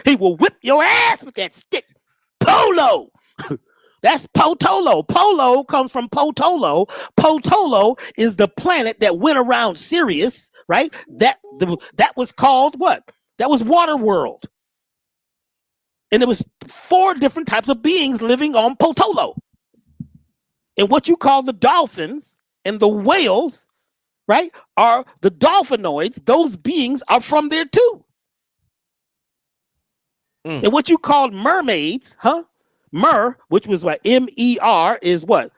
He will whip your ass with that stick. Polo. That's Potolo. Polo comes from Potolo. Potolo is the planet that went around Sirius, right? That was called what? That was Waterworld. And there was 4 different types of beings living on Potolo. And what you call the dolphins and the whales, right, are the dolphinoids. Those beings are from there too. And what you called mermaids, Mer, which was what M-E-R is what?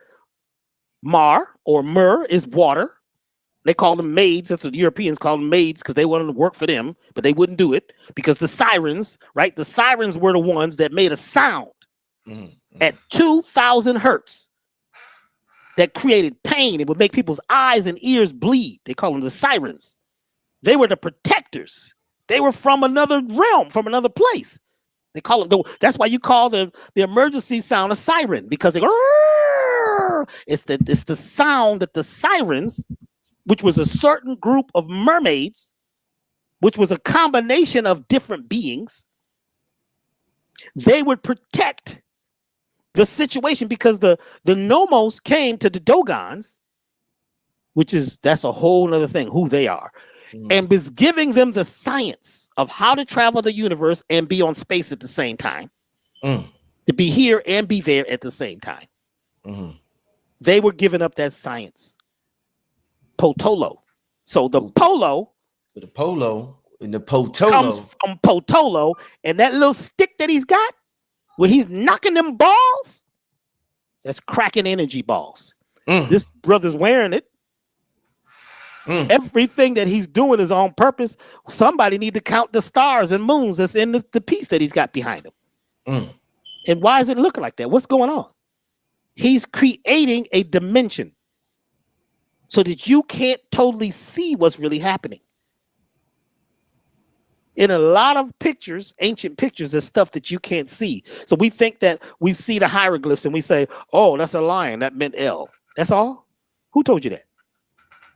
Mar or Mer is water. They call them maids. That's what the Europeans call them maids because they wanted to work for them, but they wouldn't do it because the sirens, right? The sirens were the ones that made a sound at 2,000 hertz that created pain. It would make people's eyes and ears bleed. They call them the sirens. They were the protectors. They were from another realm, from another place. They call it. That's why you call the emergency sound a siren because it's the sound that the sirens, which was a certain group of mermaids, which was a combination of different beings, they would protect the situation because the Nomos came to the Dogons, that's a whole other thing, who they are, and was giving them the science of how to travel the universe and be on space at the same time, to be here and be there at the same time. They were giving up that science. Potolo. So the polo and the Potolo comes from Potolo, and that little stick that he's got where he's knocking them balls, that's cracking energy balls. This brother's wearing it. Everything that he's doing is on purpose. Somebody need to count the stars and moons that's in the piece that he's got behind him. And why is it looking like that? What's going on? He's creating a dimension so that you can't totally see what's really happening. In a lot of pictures, ancient pictures, there's stuff that you can't see. So we think that we see the hieroglyphs and we say, oh, that's a lion. That meant L. That's all? Who told you that?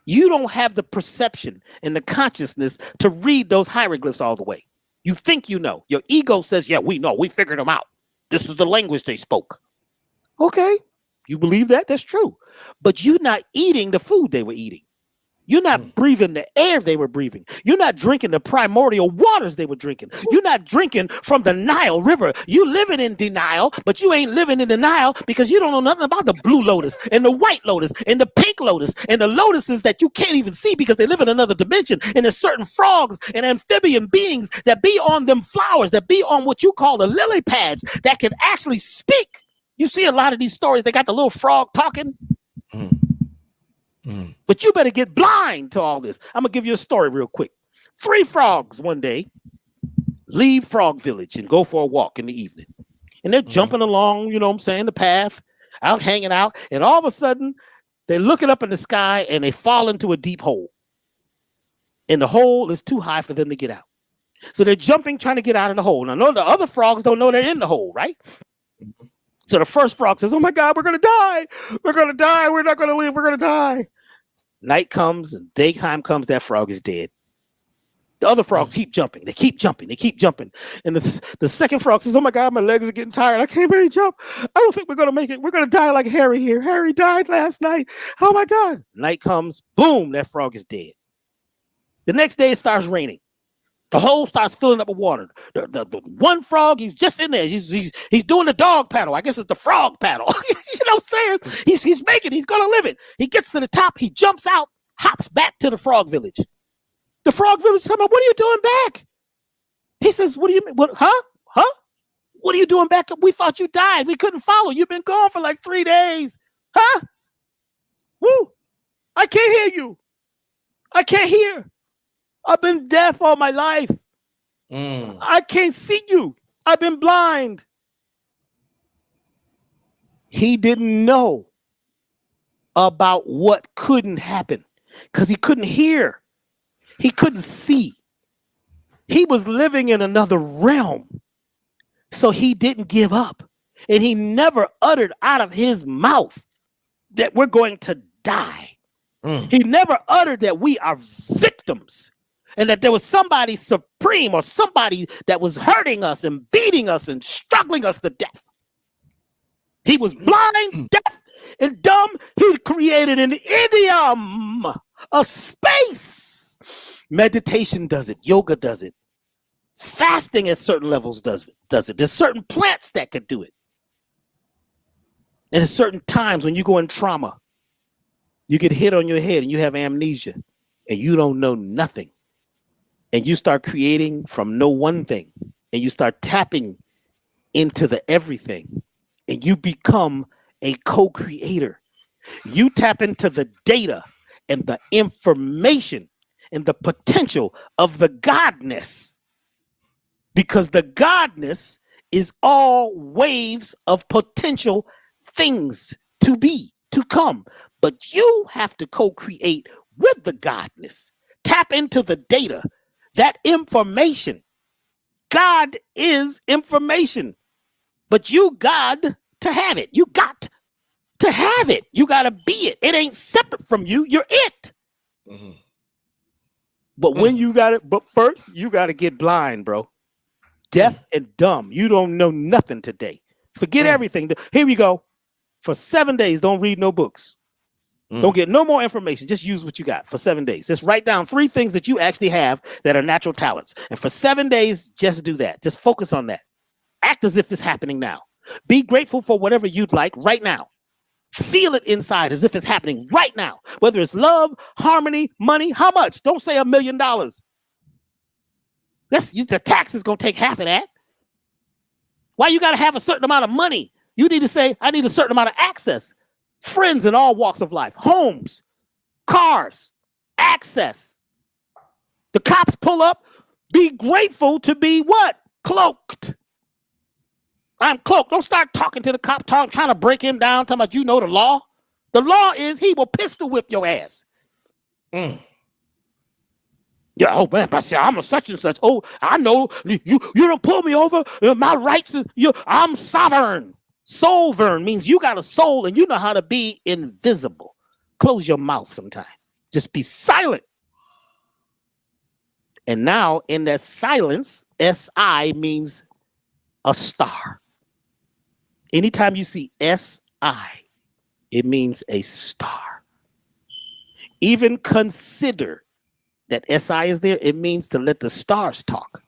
You don't have the perception and the consciousness to read those hieroglyphs all the way. You think you know. Your ego says, yeah, we know. We figured them out. This is the language they spoke. Okay. You believe that? That's true. But you're not eating the food they were eating. You're not breathing the air they were breathing. You're not drinking the primordial waters they were drinking. You're not drinking from the Nile River. You living in denial, but you ain't living in denial because you don't know nothing about the blue lotus and the white lotus and the pink lotus and the lotuses that you can't even see because they live in another dimension. And there's certain frogs and amphibian beings that be on them flowers, that be on what you call the lily pads that can actually speak. You see a lot of these stories, they got the little frog talking. But you better get blind to all this. I'm gonna give you a story real quick. 3 frogs one day leave Frog Village and go for a walk in the evening. And they're jumping along, you know what I'm saying, the path, out hanging out. And all of a sudden, they're looking up in the sky and they fall into a deep hole. And the hole is too high for them to get out. So they're jumping, trying to get out of the hole. Now, no, the other frogs don't know they're in the hole, right? So the first frog says, oh my God, we're going to die. We're going to die. We're not going to live. We're going to die. Night comes and daytime comes. That frog is dead. The other frogs keep jumping. They keep jumping. They keep jumping. And the second frog says, oh my God, my legs are getting tired. I can't really jump. I don't think we're going to make it. We're going to die like Harry here. Harry died last night. Oh my God. Night comes. Boom. That frog is dead. The next day it starts raining. The hole starts filling up with water. The one frog, he's just in there. He's doing the dog paddle. I guess it's the frog paddle. You know what I'm saying? He's making. He's gonna live it. He gets to the top. He jumps out, hops back to the frog village. The frog village tell him, what are you doing back? He says, what do you mean? What? Huh? What are you doing back? We thought you died. We couldn't follow. You've been gone for like 3 days. Huh? Woo! I can't hear you. I can't hear. I've been deaf all my life. I can't see you. I've been blind. He didn't know about what couldn't happen because he couldn't hear. He couldn't see. He was living in another realm. So he didn't give up. And he never uttered out of his mouth that we're going to die. He never uttered that we are victims. And that there was somebody supreme or somebody that was hurting us and beating us and struggling us to death. He was blind, deaf, and dumb. He created an idiom, a space. Meditation does it. Yoga does it. Fasting at certain levels does it. There's certain plants that could do it. And at certain times when you go in trauma, you get hit on your head and you have amnesia and you don't know nothing. And you start creating from no one thing, and you start tapping into the everything, and you become a co-creator. You tap into the data and the information and the potential of the godness, because the godness is all waves of potential things to be, to come. But you have to co-create with the godness. Tap into the data. That information, God is information, but you got to have it. You got to have it. You got to be it. It ain't separate from you. You're it. But when you got it, but first you got to get blind, bro. Deaf and dumb. You don't know nothing today. Forget everything. Here we go. For 7 days, don't read no books. Don't get no more information. Just use what you got for 7 days. Just write down 3 things that you actually have that are natural talents. And for 7 days, just do that. Just focus on that. Act as if it's happening now. Be grateful for whatever you'd like right now. Feel it inside as if it's happening right now. Whether it's love, harmony, money, how much? Don't say $1 million. The tax is going to take half of that. Why you got to have a certain amount of money? You need to say, I need a certain amount of access. Friends in all walks of life, homes, cars, access. The cops pull up. Be grateful to be what? Cloaked. I'm cloaked. Don't start talking to the cop, trying to break him down, talking about you know the law. The law is he will pistol whip your ass. Yeah, oh man, I'm a such and such. Oh, I know you don't pull me over. My rights, I'm sovereign. Soulvern means you got a soul and you know how to be invisible. Close your mouth sometime. Just be silent. And now in that silence, S-I means a star. Anytime you see S-I, it means a star. Even consider that S-I is there. It means to let the stars talk.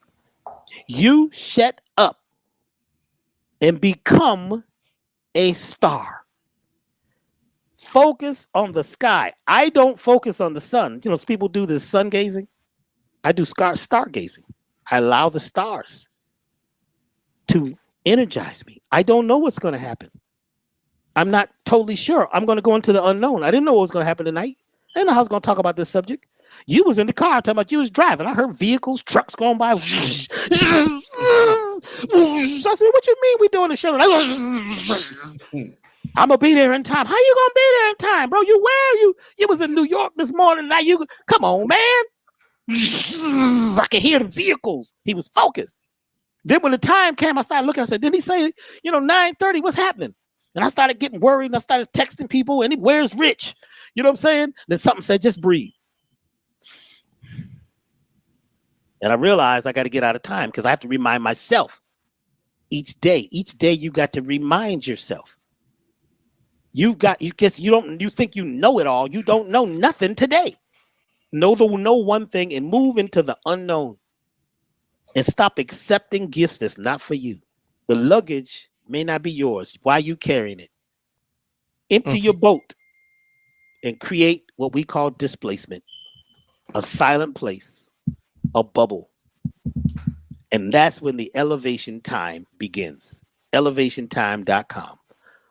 You shut up and become a star. Focus on the sky. I don't focus on the sun. You know, people do this sun gazing. I do star gazing. I allow the stars to energize me. I don't know what's going to happen. I'm not totally sure. I'm going to go into the unknown. I didn't know what was going to happen tonight. I didn't know how I was going to talk about this subject. You was in the car talking about you was driving. I heard vehicles, trucks going by. I said, what you mean we doing the show? I'm going to be there in time. How you going to be there in time, bro? You was in New York this morning. Now you, come on, man. I can hear the vehicles. He was focused. Then when the time came, I started looking. I said, didn't he say, 9:30? What's happening? And I started getting worried. And I started texting people. And where's Rich? You know what I'm saying? Then something said, just breathe. And I realized I got to get out of time because I have to remind myself each day. Each day you got to remind yourself. You think you know it all. You don't know nothing today. Know one thing and move into the unknown. And stop accepting gifts that's not for you. The luggage may not be yours. Why are you carrying it? Empty your boat and create what we call displacement. A silent place, a bubble. And that's when the elevation time begins. Elevationtime.com.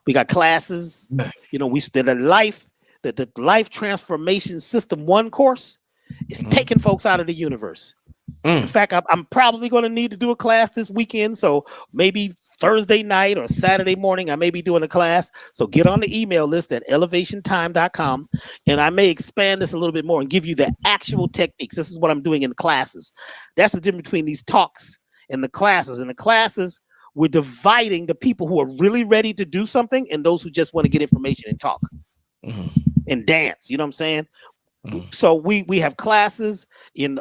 We got classes. We did a life, the Life Transformation System 1 course is taking folks out of the universe. In fact, I'm probably going to need to do a class this weekend. So maybe Thursday night or Saturday morning, I may be doing a class. So get on the email list at elevationtime.com. And I may expand this a little bit more and give you the actual techniques. This is what I'm doing in the classes. That's the difference between these talks and the classes. In the classes, we're dividing the people who are really ready to do something and those who just want to get information and talk and dance. You know what I'm saying? So we have classes in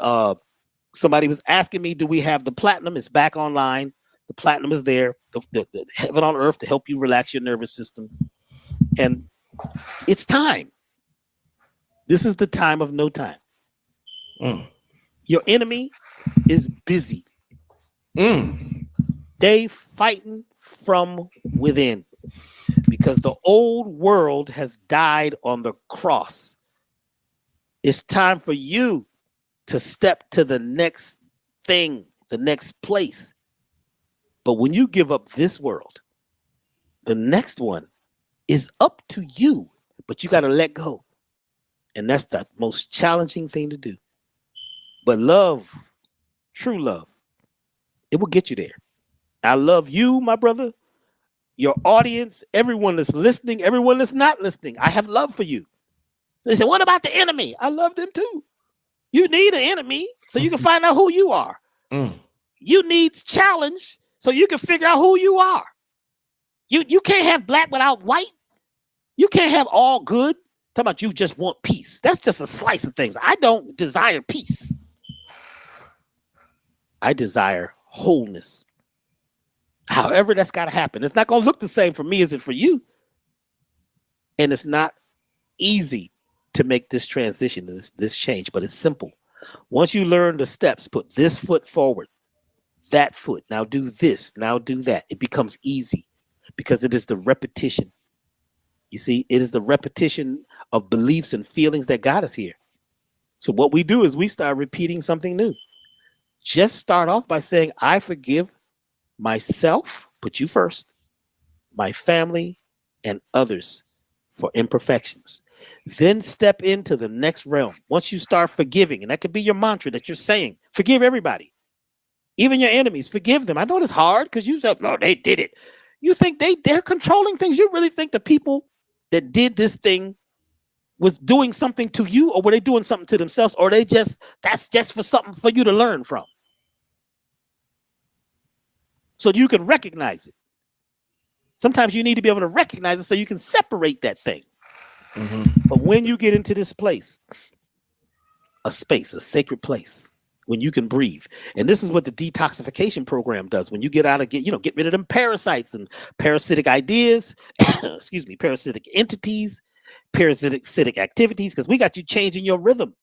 somebody was asking me, do we have the platinum? It's back online. The platinum is there. The heaven on earth to help you relax your nervous system. And it's time. This is the time of no time. Your enemy is busy. They fighting from within because the old world has died on the cross. It's time for you to step to the next thing, the next place. But when you give up this world, the next one is up to you, but you got to let go. And that's the most challenging thing to do. But love, true love, it will get you there. I love you, my brother, your audience, everyone that's listening, everyone that's not listening. I have love for you. So they say, what about the enemy? I love them too. You need an enemy so you can find out who you are. You need challenge so you can figure out who you are. You can't have black without white. You can't have all good. Talking about you just want peace. That's just a slice of things. I don't desire peace. I desire wholeness. However, that's got to happen. It's not going to look the same for me as it for you. And it's not easy to make this transition, this change, but it's simple. Once you learn the steps, put this foot forward, that foot, now do this, now do that. It becomes easy because it is the repetition. You see, it is the repetition of beliefs and feelings that got us here. So what we do is we start repeating something new. Just start off by saying, I forgive myself, put you first, my family, and others for imperfections. Then step into the next realm. Once you start forgiving, and that could be your mantra that you're saying, forgive everybody, even your enemies, forgive them. I know it's hard because you said, no, they did it. You think they're controlling things. You really think the people that did this thing was doing something to you, or were they doing something to themselves, or that's just for something for you to learn from? So you can recognize it. Sometimes you need to be able to recognize it so you can separate that thing. But when you get into this place, a space, a sacred place, when you can breathe, and this is what the detoxification program does. When you get out of get rid of them parasites and parasitic ideas, parasitic entities, parasitic activities, because we got you changing your rhythm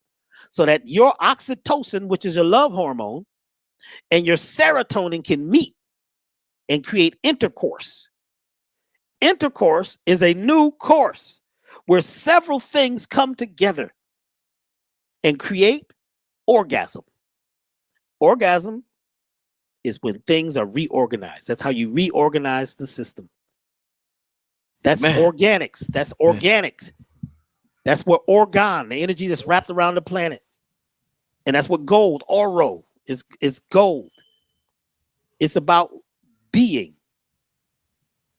so that your oxytocin, which is your love hormone, and your serotonin can meet and create intercourse. Intercourse is a new course where several things come together and create orgasm. Orgasm is when things are reorganized. That's how you reorganize the system. That's Man. organics. That's organic. That's what organ, the energy that's wrapped around the planet. And that's what gold, oro, is gold. It's about being.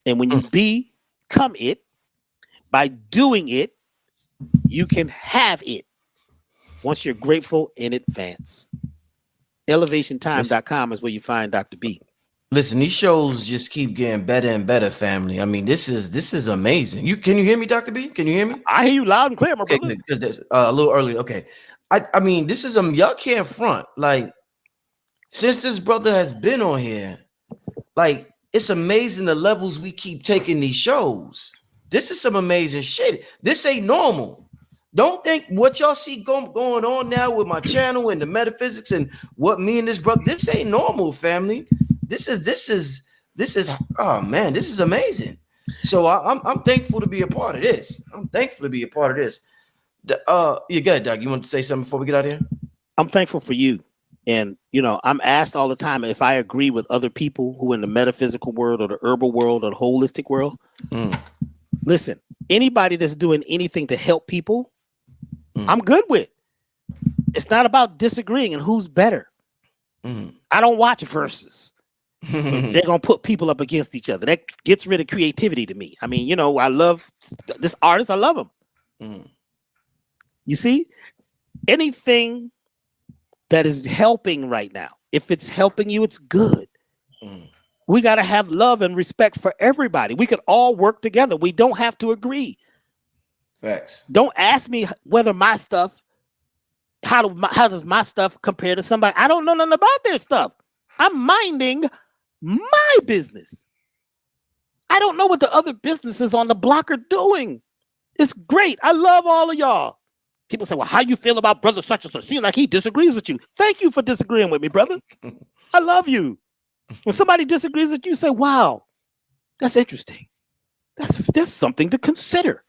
And when you become it, by doing it, you can have it once you're grateful in advance. ElevationTime.com is where you find Dr. B. Listen, these shows just keep getting better and better, family. I mean, this is amazing. Can you hear me, Dr. B? Can you hear me? I hear you loud and clear, my brother. Because there's a little early. Okay. I mean, this is y'all can't front. Like, since this brother has been on here, like, it's amazing the levels we keep taking these shows. This is some amazing shit. This ain't normal. Don't think what y'all see going on now with my channel and the metaphysics and what me and this brother, this ain't normal, family. This is oh man, this is amazing. So I'm thankful to be a part of this. I'm thankful to be a part of this. You got it, Doug. You want to say something before we get out of here? I'm thankful for you. And I'm asked all the time if I agree with other people who in the metaphysical world or the herbal world or the holistic world. Listen, anybody that's doing anything to help people, I'm good with. It's not about disagreeing and who's better. I don't watch verses. They're gonna put people up against each other. That gets rid of creativity to me. I mean, I love this artist. I love him. You see, anything that is helping right now, if it's helping you, it's good. We got to have love and respect for everybody. We could all work together. We don't have to agree. Facts. Don't ask me whether my stuff, how does my stuff compare to somebody? I don't know nothing about their stuff. I'm minding my business. I don't know what the other businesses on the block are doing. It's great. I love all of y'all. People say, well, how you feel about brother such and such? Seems like he disagrees with you. Thank you for disagreeing with me, brother. I love you. When somebody disagrees with you, say, wow, that's interesting. That's something to consider.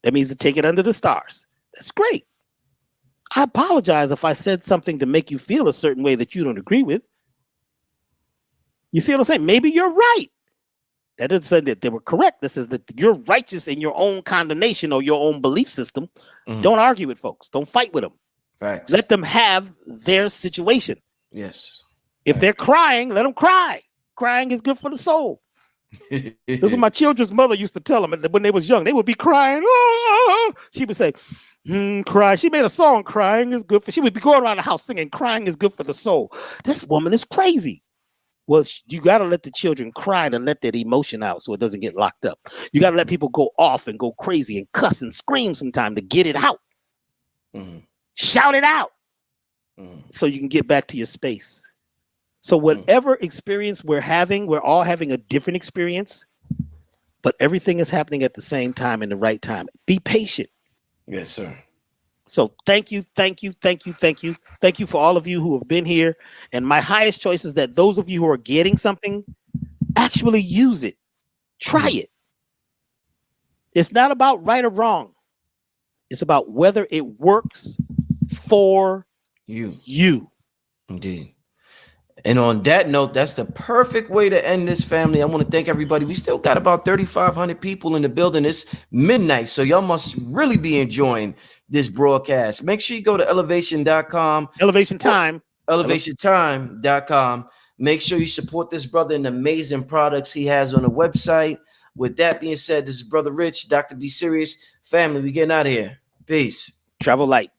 That means to take it under the stars. That's great. I apologize if I said something to make you feel a certain way that you don't agree with. You see what I'm saying? Maybe you're right. That doesn't say that they were correct. This is that you're righteous in your own condemnation or your own belief system. Don't argue with folks. Don't fight with them. Facts. Let them have their situation. Yes. If they're crying, let them cry. Crying is good for the soul. This is what my children's mother used to tell them when they was young. They would be crying. Oh! She would say, cry. She made a song, crying is good for. She would be going around the house singing, crying is good for the soul. This woman is crazy. Well, you got to let the children cry and let that emotion out so it doesn't get locked up. You got to let people go off and go crazy and cuss and scream sometime to get it out. Shout it out so you can get back to your space. So whatever experience we're having, we're all having a different experience, but everything is happening at the same time in the right time. Be patient. Yes, sir. So thank you for all of you who have been here. And my highest choice is that those of you who are getting something, actually use it. Try it. It's not about right or wrong. It's about whether it works for you. Indeed. And on that note, that's the perfect way to end this, family. I want to thank everybody. We still got about 3,500 people in the building. It's midnight, so y'all must really be enjoying this broadcast. Make sure you go to elevation.com. Elevation Time. Elevationtime.com. Make sure you support this brother and the amazing products he has on the website. With that being said, this is Brother Rich, Dr. B Serious. Family, we getting out of here. Peace. Travel light.